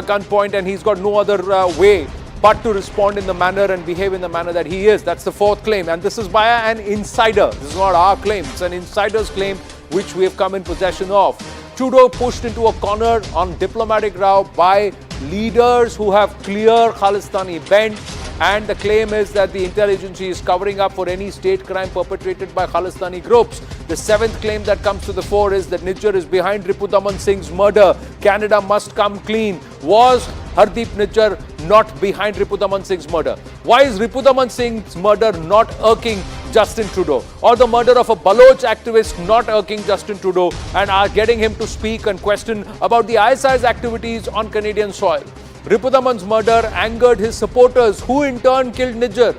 Speaker 1: gunpoint and he's got no other way but to respond in the manner and behave in the manner that he is. That's the fourth claim, and this is by an insider. This is not our claim, it's an insider's claim which we have come in possession of. Trudeau pushed into a corner on diplomatic row by leaders who have clear Khalistani bent, and the claim is that the intel agency is covering up for any state crime perpetrated by Khalistani groups. The seventh claim that comes to the fore is that Nijjar is behind Ripudaman Singh's murder. Canada must come clean. Was Hardeep Nijjar not behind Ripudaman Singh's murder? Why is Ripudaman Singh's murder not irking Justin Trudeau? Or the murder of a Baloch activist not irking Justin Trudeau and are getting him to speak and question about the ISI's activities on Canadian soil? Ripudaman's murder angered his supporters, who in turn killed Nijjar.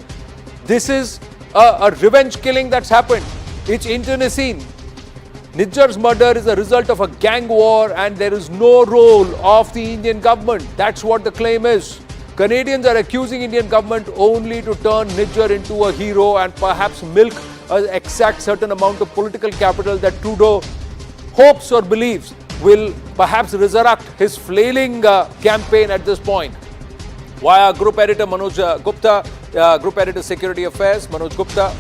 Speaker 1: This is a revenge killing that's happened. It's internecine. Nijjar's murder is a result of a gang war and there is no role of the Indian government. That's what the claim is. Canadians are accusing Indian government only to turn Nijjar into a hero and perhaps milk an exact certain amount of political capital that Trudeau hopes or believes will perhaps resurrect his flailing campaign at this point. Via Group Editor Manoj Gupta, Group Editor Security Affairs, Manoj Gupta,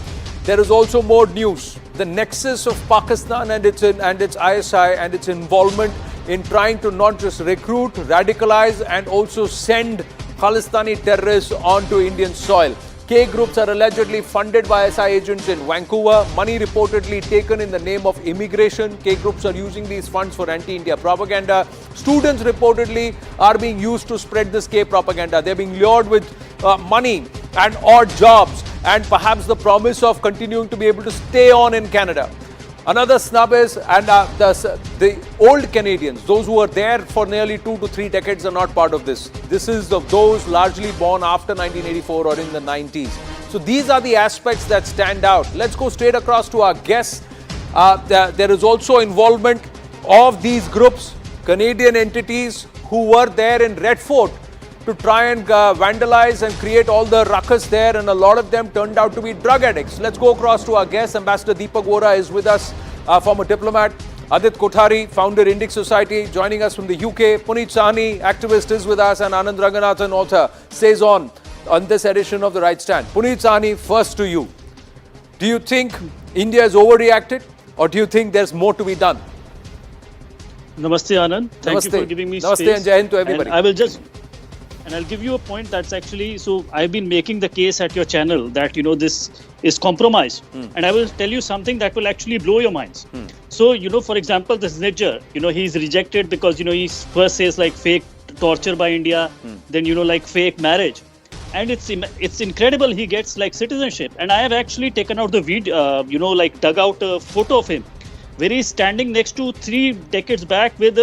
Speaker 1: there is also more news. The nexus of Pakistan and its ISI and its involvement in trying to not just recruit, radicalize and also send Khalistani terrorists onto Indian soil. K groups are allegedly funded by SI agents in Vancouver, money reportedly taken in the name of immigration. K groups are using these funds for anti-India propaganda. Students reportedly are being used to spread this K propaganda. They're being lured with money and odd jobs and perhaps the promise of continuing to be able to stay on in Canada. Another snub is, and the old Canadians, those who were there for nearly 2 to 3 decades are not part of this. This is of those largely born after 1984 or in the 90s. So these are the aspects that stand out. Let's go straight across to our guests. There is also involvement of these groups, Canadian entities who were there in Red Fort to try and vandalize and create all the ruckus there, and a lot of them turned out to be drug addicts. Let's go across to our guest. Ambassador Deepak Vora is with us, former diplomat. Adit Kothari, founder Indic Society, joining us from the UK. Puneet Sahni, activist, is with us, and Anand Ranganathan, author, stays on this edition of The Right Stand. Puneet Sahni, first to you. Do you think India has overreacted, or do you think there's more to be done?
Speaker 13: Namaste, Anand. Thank you for giving me space.
Speaker 1: Namaste and Jai Hind to everybody.
Speaker 13: And I will just And I'll give you a point that's actually, so I've been making the case at your channel that, this is compromise. And I will tell you something that will actually blow your minds. So, for example, this Nijjar, he's rejected because, he first says like fake torture by India, then, like fake marriage. And it's incredible he gets like citizenship. And I have actually taken out the video, dug out a photo of him where he's standing next to 3 decades back with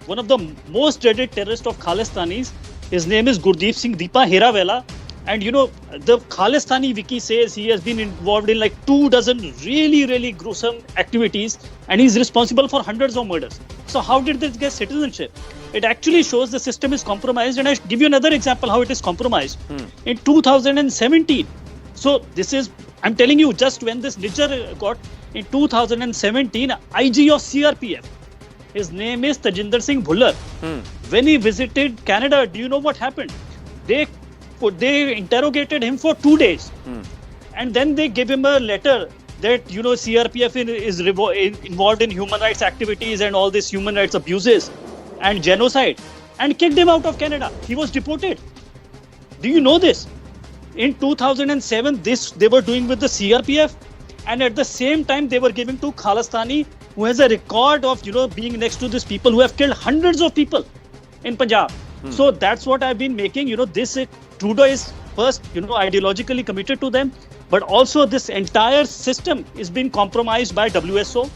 Speaker 13: one of the most dreaded terrorists of Khalistanis. His name is Hardeep Singh Nijjar. And the Khalistani wiki says he has been involved in like 24 really, really gruesome activities, and he's responsible for hundreds of murders. So how did this get citizenship? It actually shows the system is compromised. And I give you another example how it is compromised. In 2017, so this is, I'm telling you, just when this Nijjar got in 2017, IG of CRPF, his name is Tajinder Singh Bhullar. When he visited Canada, do you know what happened? They interrogated him for 2 days. And then they gave him a letter that, CRPF is involved in human rights activities and all these human rights abuses and genocide, and kicked him out of Canada. He was deported. Do you know this? In 2007, this they were doing with the CRPF, and at the same time they were giving to Khalistani, who has a record of, being next to these people who have killed hundreds of people in Punjab. So that's what I've been making. This Trudeau is first, ideologically committed to them, but also this entire system is being compromised by WSO.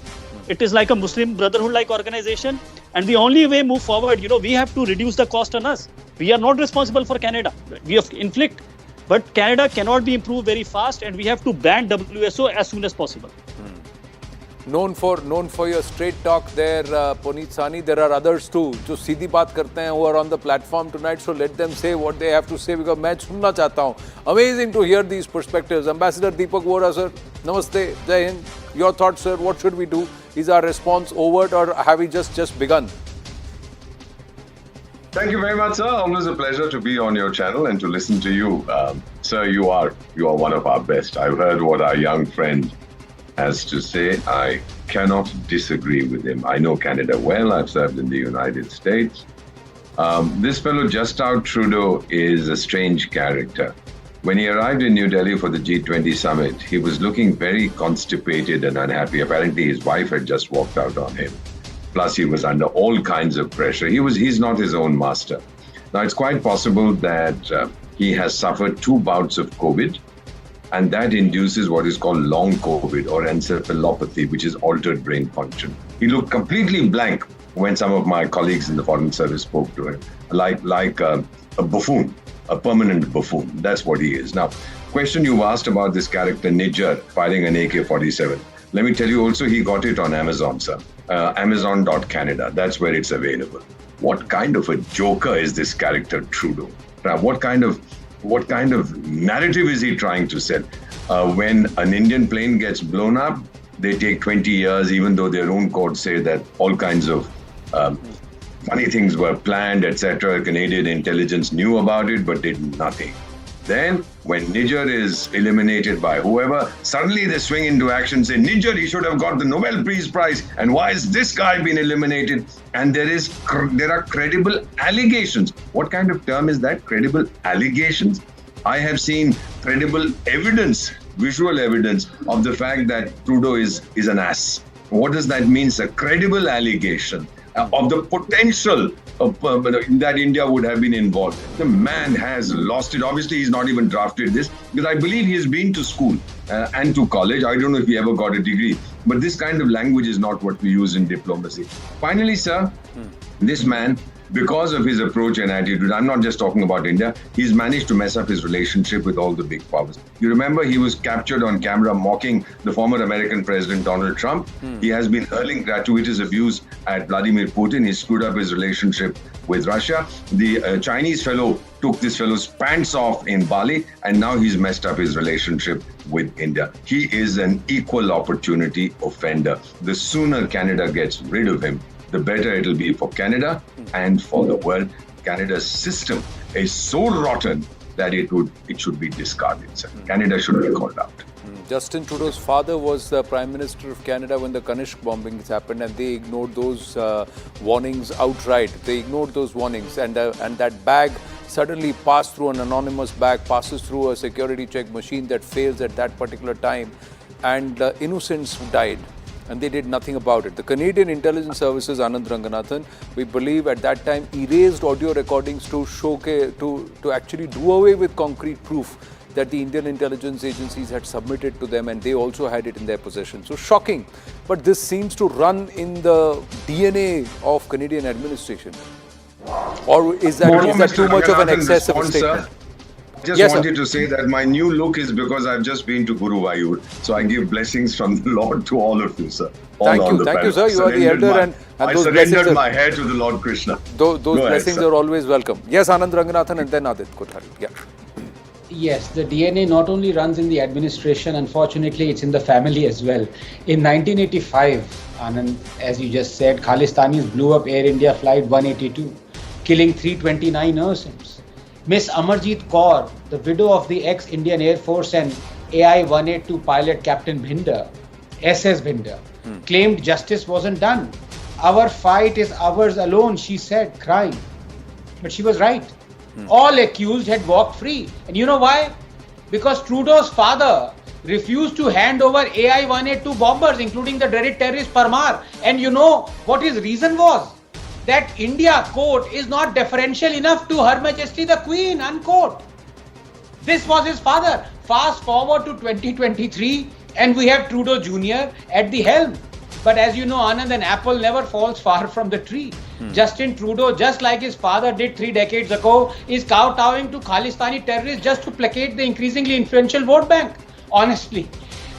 Speaker 13: It is like a Muslim Brotherhood-like organization. And the only way move forward, we have to reduce the cost on us. We are not responsible for Canada. We have inflict. But Canada cannot be improved very fast, and we have to ban WSO as soon as possible.
Speaker 1: Known for your straight talk there, Puneet Sani. There are others too, जो सीधी बात करते हैं, who are on the platform tonight. So let them say what they have to say, because मैं सुनना चाहता हूँ. Amazing to hear these perspectives. Ambassador Deepak Vora, sir, Namaste, Jai Hind. Your thoughts, sir. What should we do? Is our response overt, or have we just begun?
Speaker 14: Thank you very much, sir. Always a pleasure to be on your channel and to listen to you. Sir, you are one of our best. I've heard what our young friend has to say. I cannot disagree with him. I know Canada well. I've served in the United States. This fellow Justin Trudeau is a strange character. When he arrived in New Delhi for the G20 summit, he was looking very constipated and unhappy. Apparently, his wife had just walked out on him. Plus, he was under all kinds of pressure. He's not his own master. Now, it's quite possible that he has suffered 2 bouts of COVID, and that induces what is called long COVID or encephalopathy, which is altered brain function. He looked completely blank when some of my colleagues in the Foreign Service spoke to him, like a buffoon, a permanent buffoon. That's what he is. Now, question you asked about this character Nijjar firing an AK-47. Let me tell you also, he got it on Amazon, sir. Amazon.Canada. That's where it's available. What kind of a joker is this character Trudeau? What kind of narrative is he trying to sell? When an Indian plane gets blown up, they take 20 years, even though their own courts say that all kinds of funny things were planned, etc. Canadian intelligence knew about it, but did nothing. Then, when Nijjar is eliminated by whoever, suddenly they swing into action, say, Nijjar, he should have got the Nobel Peace Prize, and why is this guy been eliminated? And there are credible allegations. What kind of term is that? Credible allegations? I have seen credible evidence, visual evidence of the fact that Trudeau is an ass. What does that mean? It's a credible allegation of the potential that India would have been involved. The man has lost it. Obviously, he's not even drafted this, because I believe he's been to school and to college. I don't know if he ever got a degree, but this kind of language is not what we use in diplomacy. Finally, sir, this man, because of his approach and attitude, I'm not just talking about India, he's managed to mess up his relationship with all the big powers. You remember he was captured on camera mocking the former American President Donald Trump. He has been hurling gratuitous abuse at Vladimir Putin. He screwed up his relationship with Russia. The Chinese fellow took this fellow's pants off in Bali, and now he's messed up his relationship with India. He is an equal opportunity offender. The sooner Canada gets rid of him, the better it'll be for Canada and for the world. Canada's system is so rotten that it should be discarded, sir. Canada should be called out.
Speaker 1: Justin Trudeau's father was the Prime Minister of Canada when the Kanishk bombings happened, and they ignored those warnings outright. They ignored those warnings, and that bag suddenly pass through an anonymous bag, passes through a security check machine that fails at that particular time, and innocents died. And they did nothing about it. The Canadian Intelligence Services, Anand Ranganathan, we believe at that time erased audio recordings to showcase, to actually do away with concrete proof that the Indian intelligence agencies had submitted to them, and they also had it in their possession. So shocking. But this seems to run in the DNA of Canadian administration. Or is that too much of an excess of a statement?
Speaker 14: I just wanted to say that my new look is because I've just been to Guruvayur. So I give blessings from the Lord to all of you, sir.
Speaker 1: Thank you, sir. You are the elder, and
Speaker 14: I
Speaker 1: those
Speaker 14: surrendered my hair to the Lord Krishna.
Speaker 1: Those blessings are always welcome. Yes, Anand Ranganathan, and then Adit Kothari. Yeah.
Speaker 8: Yes, the DNA not only runs in the administration, unfortunately, it's in the family as well. In 1985, Anand, as you just said, Khalistanis blew up Air India Flight 182, killing 329 innocents. Miss Amarjeet Kaur, the widow of the ex-Indian Air Force and AI-182 pilot Captain Bhinder, SS Bhinder, claimed justice wasn't done. Our fight is ours alone, she said, crying. But she was right. All accused had walked free. And you know why? Because Trudeau's father refused to hand over AI-182 bombers, including the dreaded terrorist Parmar. And you know what his reason was? That India, quote, is not deferential enough to Her Majesty the Queen, unquote. This was his father. Fast forward to 2023 and we have Trudeau Jr. at the helm. But as you know, Anand, an apple never falls far from the tree. Justin Trudeau, just like his father did 3 decades ago, is kowtowing to Khalistani terrorists just to placate the increasingly influential vote bank. Honestly,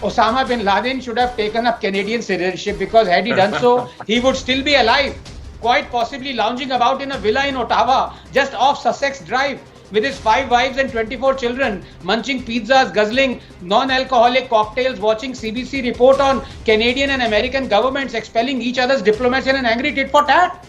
Speaker 8: Osama bin Laden should have taken up Canadian citizenship, because had he done so, he would still be alive. Quite possibly lounging about in a villa in Ottawa, just off Sussex Drive, with his 5 wives and 24 children, munching pizzas, guzzling non-alcoholic cocktails, watching CBC report on Canadian and American governments expelling each other's diplomats in an angry tit-for-tat.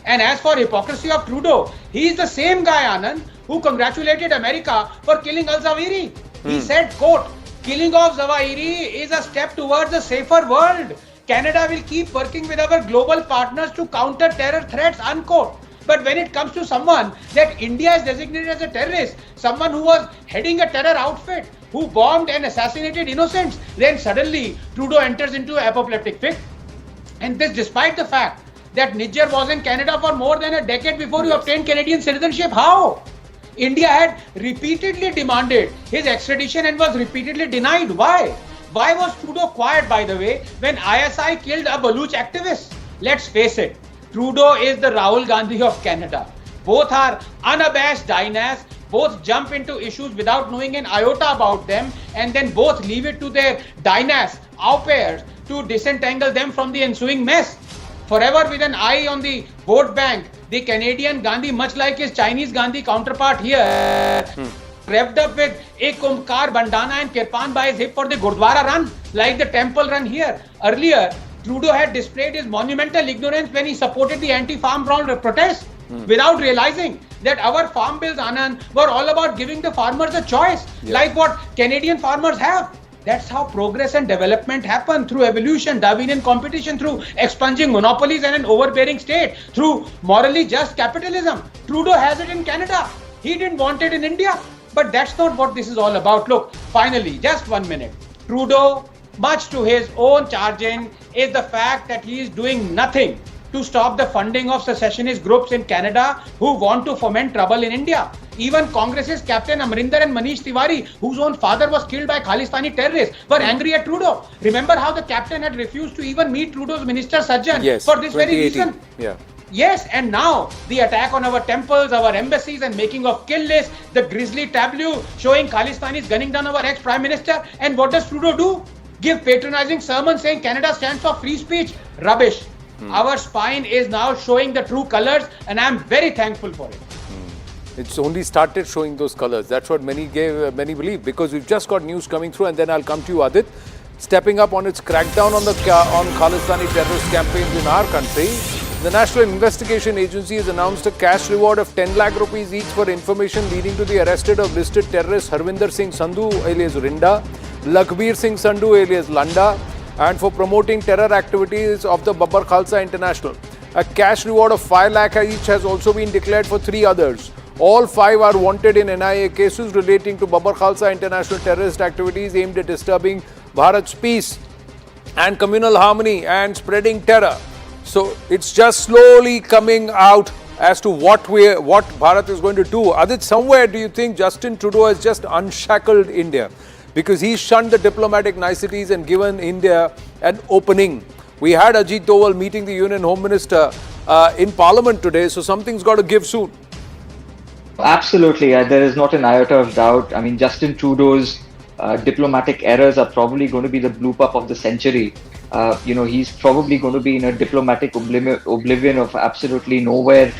Speaker 8: And as for hypocrisy of Trudeau, he is the same guy, Anand, who congratulated America for killing al-Zawahiri. He said, quote, "Killing of Zawahiri is a step towards a safer world. Canada will keep working with our global partners to counter terror threats," unquote. But when it comes to someone that India has designated as a terrorist, someone who was heading a terror outfit, who bombed and assassinated innocents, then suddenly Trudeau enters into an apoplectic fit. And this despite the fact that Nijjar was in Canada for more than a decade before he obtained Canadian citizenship. How? India had repeatedly demanded his extradition and was repeatedly denied. Why? Why was Trudeau quiet, by the way, when ISI killed a Baluch activist? Let's face it, Trudeau is the Rahul Gandhi of Canada. Both are unabashed dynasts, both jump into issues without knowing an iota about them, and then both leave it to their dynasts, au pairs, to disentangle them from the ensuing mess. Forever with an eye on the vote bank, the Canadian Gandhi, much like his Chinese Gandhi counterpart here, revved up with a Kumkar, bandana and kirpan by his hip for the Gurdwara run, like the temple run here. Earlier, Trudeau had displayed his monumental ignorance when he supported the anti-farm protest, without realizing that our farm bills, Anand, were all about giving the farmers a choice, like what Canadian farmers have. That's how progress and development happen, through evolution, Darwinian competition, through expunging monopolies and an overbearing state, through morally just capitalism. Trudeau has it in Canada. He didn't want it in India. But that's not what this is all about. Look, finally, just 1 minute. Trudeau, much to his own chagrin, is the fact that he is doing nothing to stop the funding of secessionist groups in Canada who want to foment trouble in India. Even Congress's Captain Amrinder and Manish Tiwari, whose own father was killed by Khalistani terrorists, were angry at Trudeau. Remember how the captain had refused to even meet Trudeau's minister Sajjan for this very reason? Yes, and now the attack on our temples, our embassies, and making of kill lists, the grisly tableau showing Khalistanis gunning down our ex-Prime Minister. And what does Trudeau do? Give patronizing sermons saying Canada stands for free speech. Rubbish. Our spine is now showing the true colors, and I'm very thankful for it.
Speaker 1: It's only started showing those colors. That's what many believe, because we've just got news coming through, and then I'll come to you, Adit. Stepping up on its crackdown on Khalistani terrorist campaigns in our country, the National Investigation Agency has announced a cash reward of 10 lakh rupees each for information leading to the arrested of listed terrorists Harvinder Singh Sandhu alias Rinda, Lakhbir Singh Sandhu alias Landa, and for promoting terror activities of the Babbar Khalsa International. A cash reward of 5 lakh each has also been declared for 3 others. All 5 are wanted in NIA cases relating to Babar Khalsa international terrorist activities aimed at disturbing Bharat's peace and communal harmony and spreading terror. So it's just slowly coming out as to what Bharat is going to do. Adit, somewhere do you think Justin Trudeau has just unshackled India? Because he shunned the diplomatic niceties and given India an opening. We had Ajit Doval meeting the Union Home Minister in Parliament today, so something's got to give soon.
Speaker 15: Absolutely, there is not an iota of doubt. I mean, Justin Trudeau's diplomatic errors are probably going to be the bloop up of the century. He's probably going to be in a diplomatic oblivion of absolutely nowhere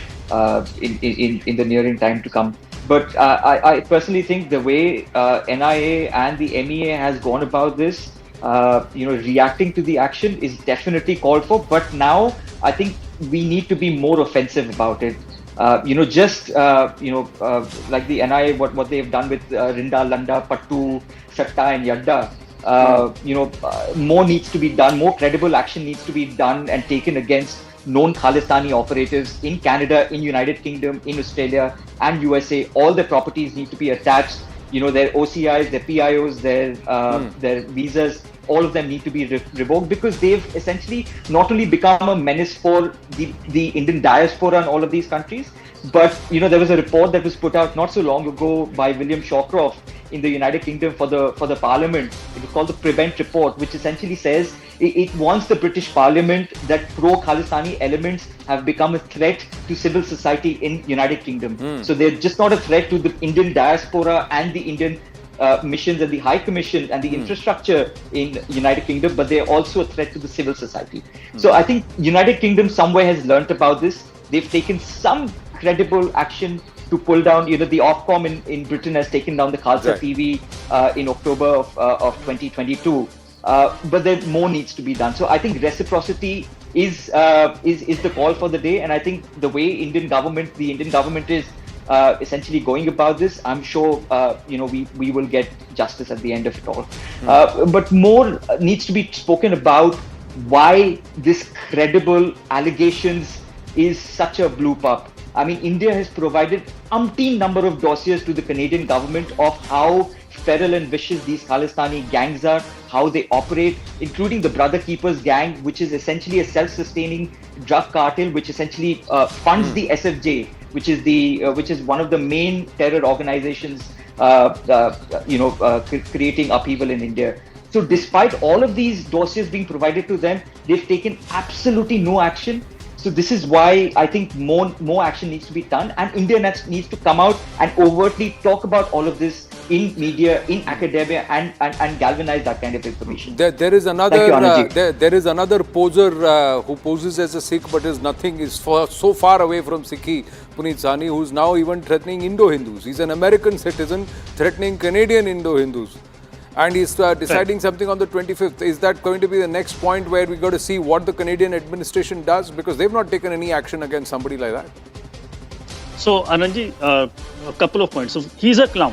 Speaker 15: in the nearing time to come. But I personally think the way NIA and the MEA has gone about this, reacting to the action is definitely called for. But now I think we need to be more offensive about it. Like the NIA, what they have done with Rinda, Landa, Pattu, Satta and Yadda. More needs to be done, more credible action needs to be done and taken against known Khalistani operators in Canada, in United Kingdom, in Australia and USA. All their properties need to be attached, their OCIs, their PIOs, their visas, all of them need to be revoked because they've essentially not only become a menace for the Indian diaspora in all of these countries, but there was a report that was put out not so long ago by William Shawcroft in the United Kingdom for the Parliament. It was called the Prevent Report, which essentially says it warns the British Parliament that pro-Khalistani elements have become a threat to civil society in United Kingdom. So they're just not a threat to the Indian diaspora and the Indian missions and the High Commission and the infrastructure in United Kingdom, but they're also a threat to the civil society. So I think United Kingdom somewhere has learnt about this. They've taken some credible action to pull down, the Ofcom in Britain has taken down the Khalsa TV in October of 2022. But there more needs to be done. So I think reciprocity is the call for the day. And I think the way the Indian government is essentially going about this, I'm sure, we will get justice at the end of it all. But more needs to be spoken about why this credible allegations is such a bloop up. I mean, India has provided umpteen number of dossiers to the Canadian government of how feral and vicious these Khalistani gangs are, how they operate, including the Brother Keepers gang, which is essentially a self-sustaining drug cartel, which essentially funds the SFJ, which is one of the main terror organizations, creating upheaval in India. So despite all of these dossiers being provided to them, they've taken absolutely no action. So this is why I think more action needs to be done, and India needs to come out and overtly talk about all of this in media, in academia, and galvanize that kind of information.
Speaker 1: There is another poser who poses as a Sikh but is so far away from Sikhi, Puneet Sahni, who's now even threatening Indo-Hindus. He's an American citizen threatening Canadian Indo-Hindus. And he's deciding something on the 25th. Is that going to be the next point where we got to see what the Canadian administration does? Because they've not taken any action against somebody like that.
Speaker 13: So, Anandji, a couple of points. So, he's a clown.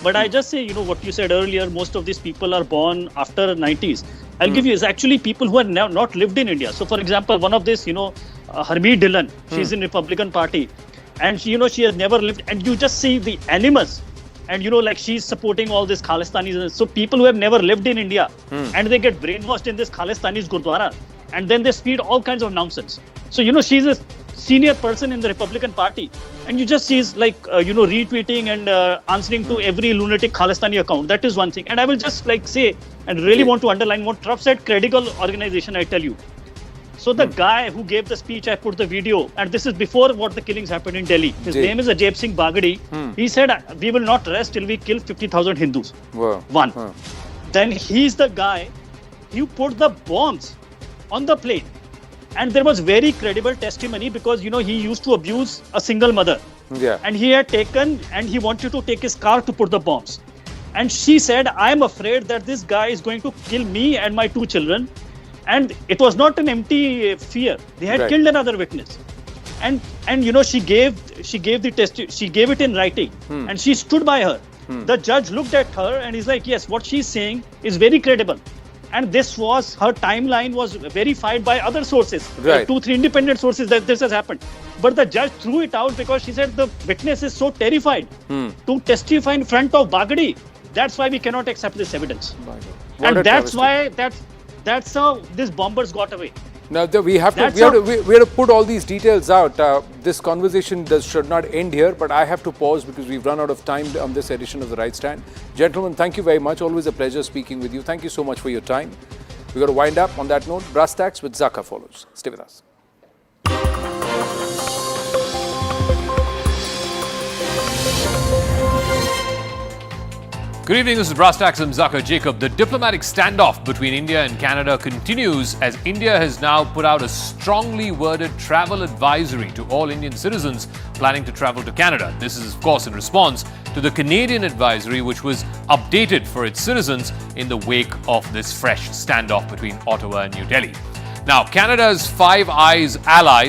Speaker 13: But I just say, what you said earlier, most of these people are born after 90s. I'll give you is actually people who have not lived in India. So, for example, one of this, Harmeet Dillon, she's in Republican Party. And, she has never lived. And you just see the animus. And she's supporting all this Khalistanis. So people who have never lived in India and they get brainwashed in this Khalistanis Gurdwara and then they speak all kinds of nonsense. So, she's a senior person in the Republican Party and she's retweeting and answering to every lunatic Khalistani account. That is one thing. And I will just say and really want to underline what Truff said, credible organization, I tell you. So the guy who gave the speech, I put the video, and this is before what the killings happened in Delhi. His name is Hardeep Singh Bagadi. He said, we will not rest till we kill 50,000 Hindus. One. Then he's the guy who put the bombs on the plane. And there was very credible testimony because, he used to abuse a single mother. And he had taken, and he wanted to take his car to put the bombs. And she said, I am afraid that this guy is going to kill me and my 2 children. And it was not an empty fear. They had killed another witness. And she gave the test, she gave it in writing and she stood by her. The judge looked at her and he's like, yes, what she's saying is very credible. And this was, her timeline was verified by other sources, 2-3 independent sources that this has happened. But the judge threw it out because she said the witness is so terrified to testify in front of Bagadi. That's why we cannot accept this evidence. And that's why that's how these bombers got away.
Speaker 1: Now we have to put all these details out. This conversation should not end here, but I have to pause because we've run out of time on this edition of The Right Stand. Gentlemen, thank you very much. Always a pleasure speaking with you. Thank you so much for your time. We've got to wind up on that note. Brass Tacks with Zaka follows. Stay with us.
Speaker 16: Good evening, this is Brass Tacks. I'm Zaka Jacob. The diplomatic standoff between India and Canada continues as India has now put out a strongly worded travel advisory to all Indian citizens planning to travel to Canada. This is, of course, in response to the Canadian advisory, which was updated for its citizens in the wake of this fresh standoff between Ottawa and New Delhi. Now, Canada's Five Eyes allies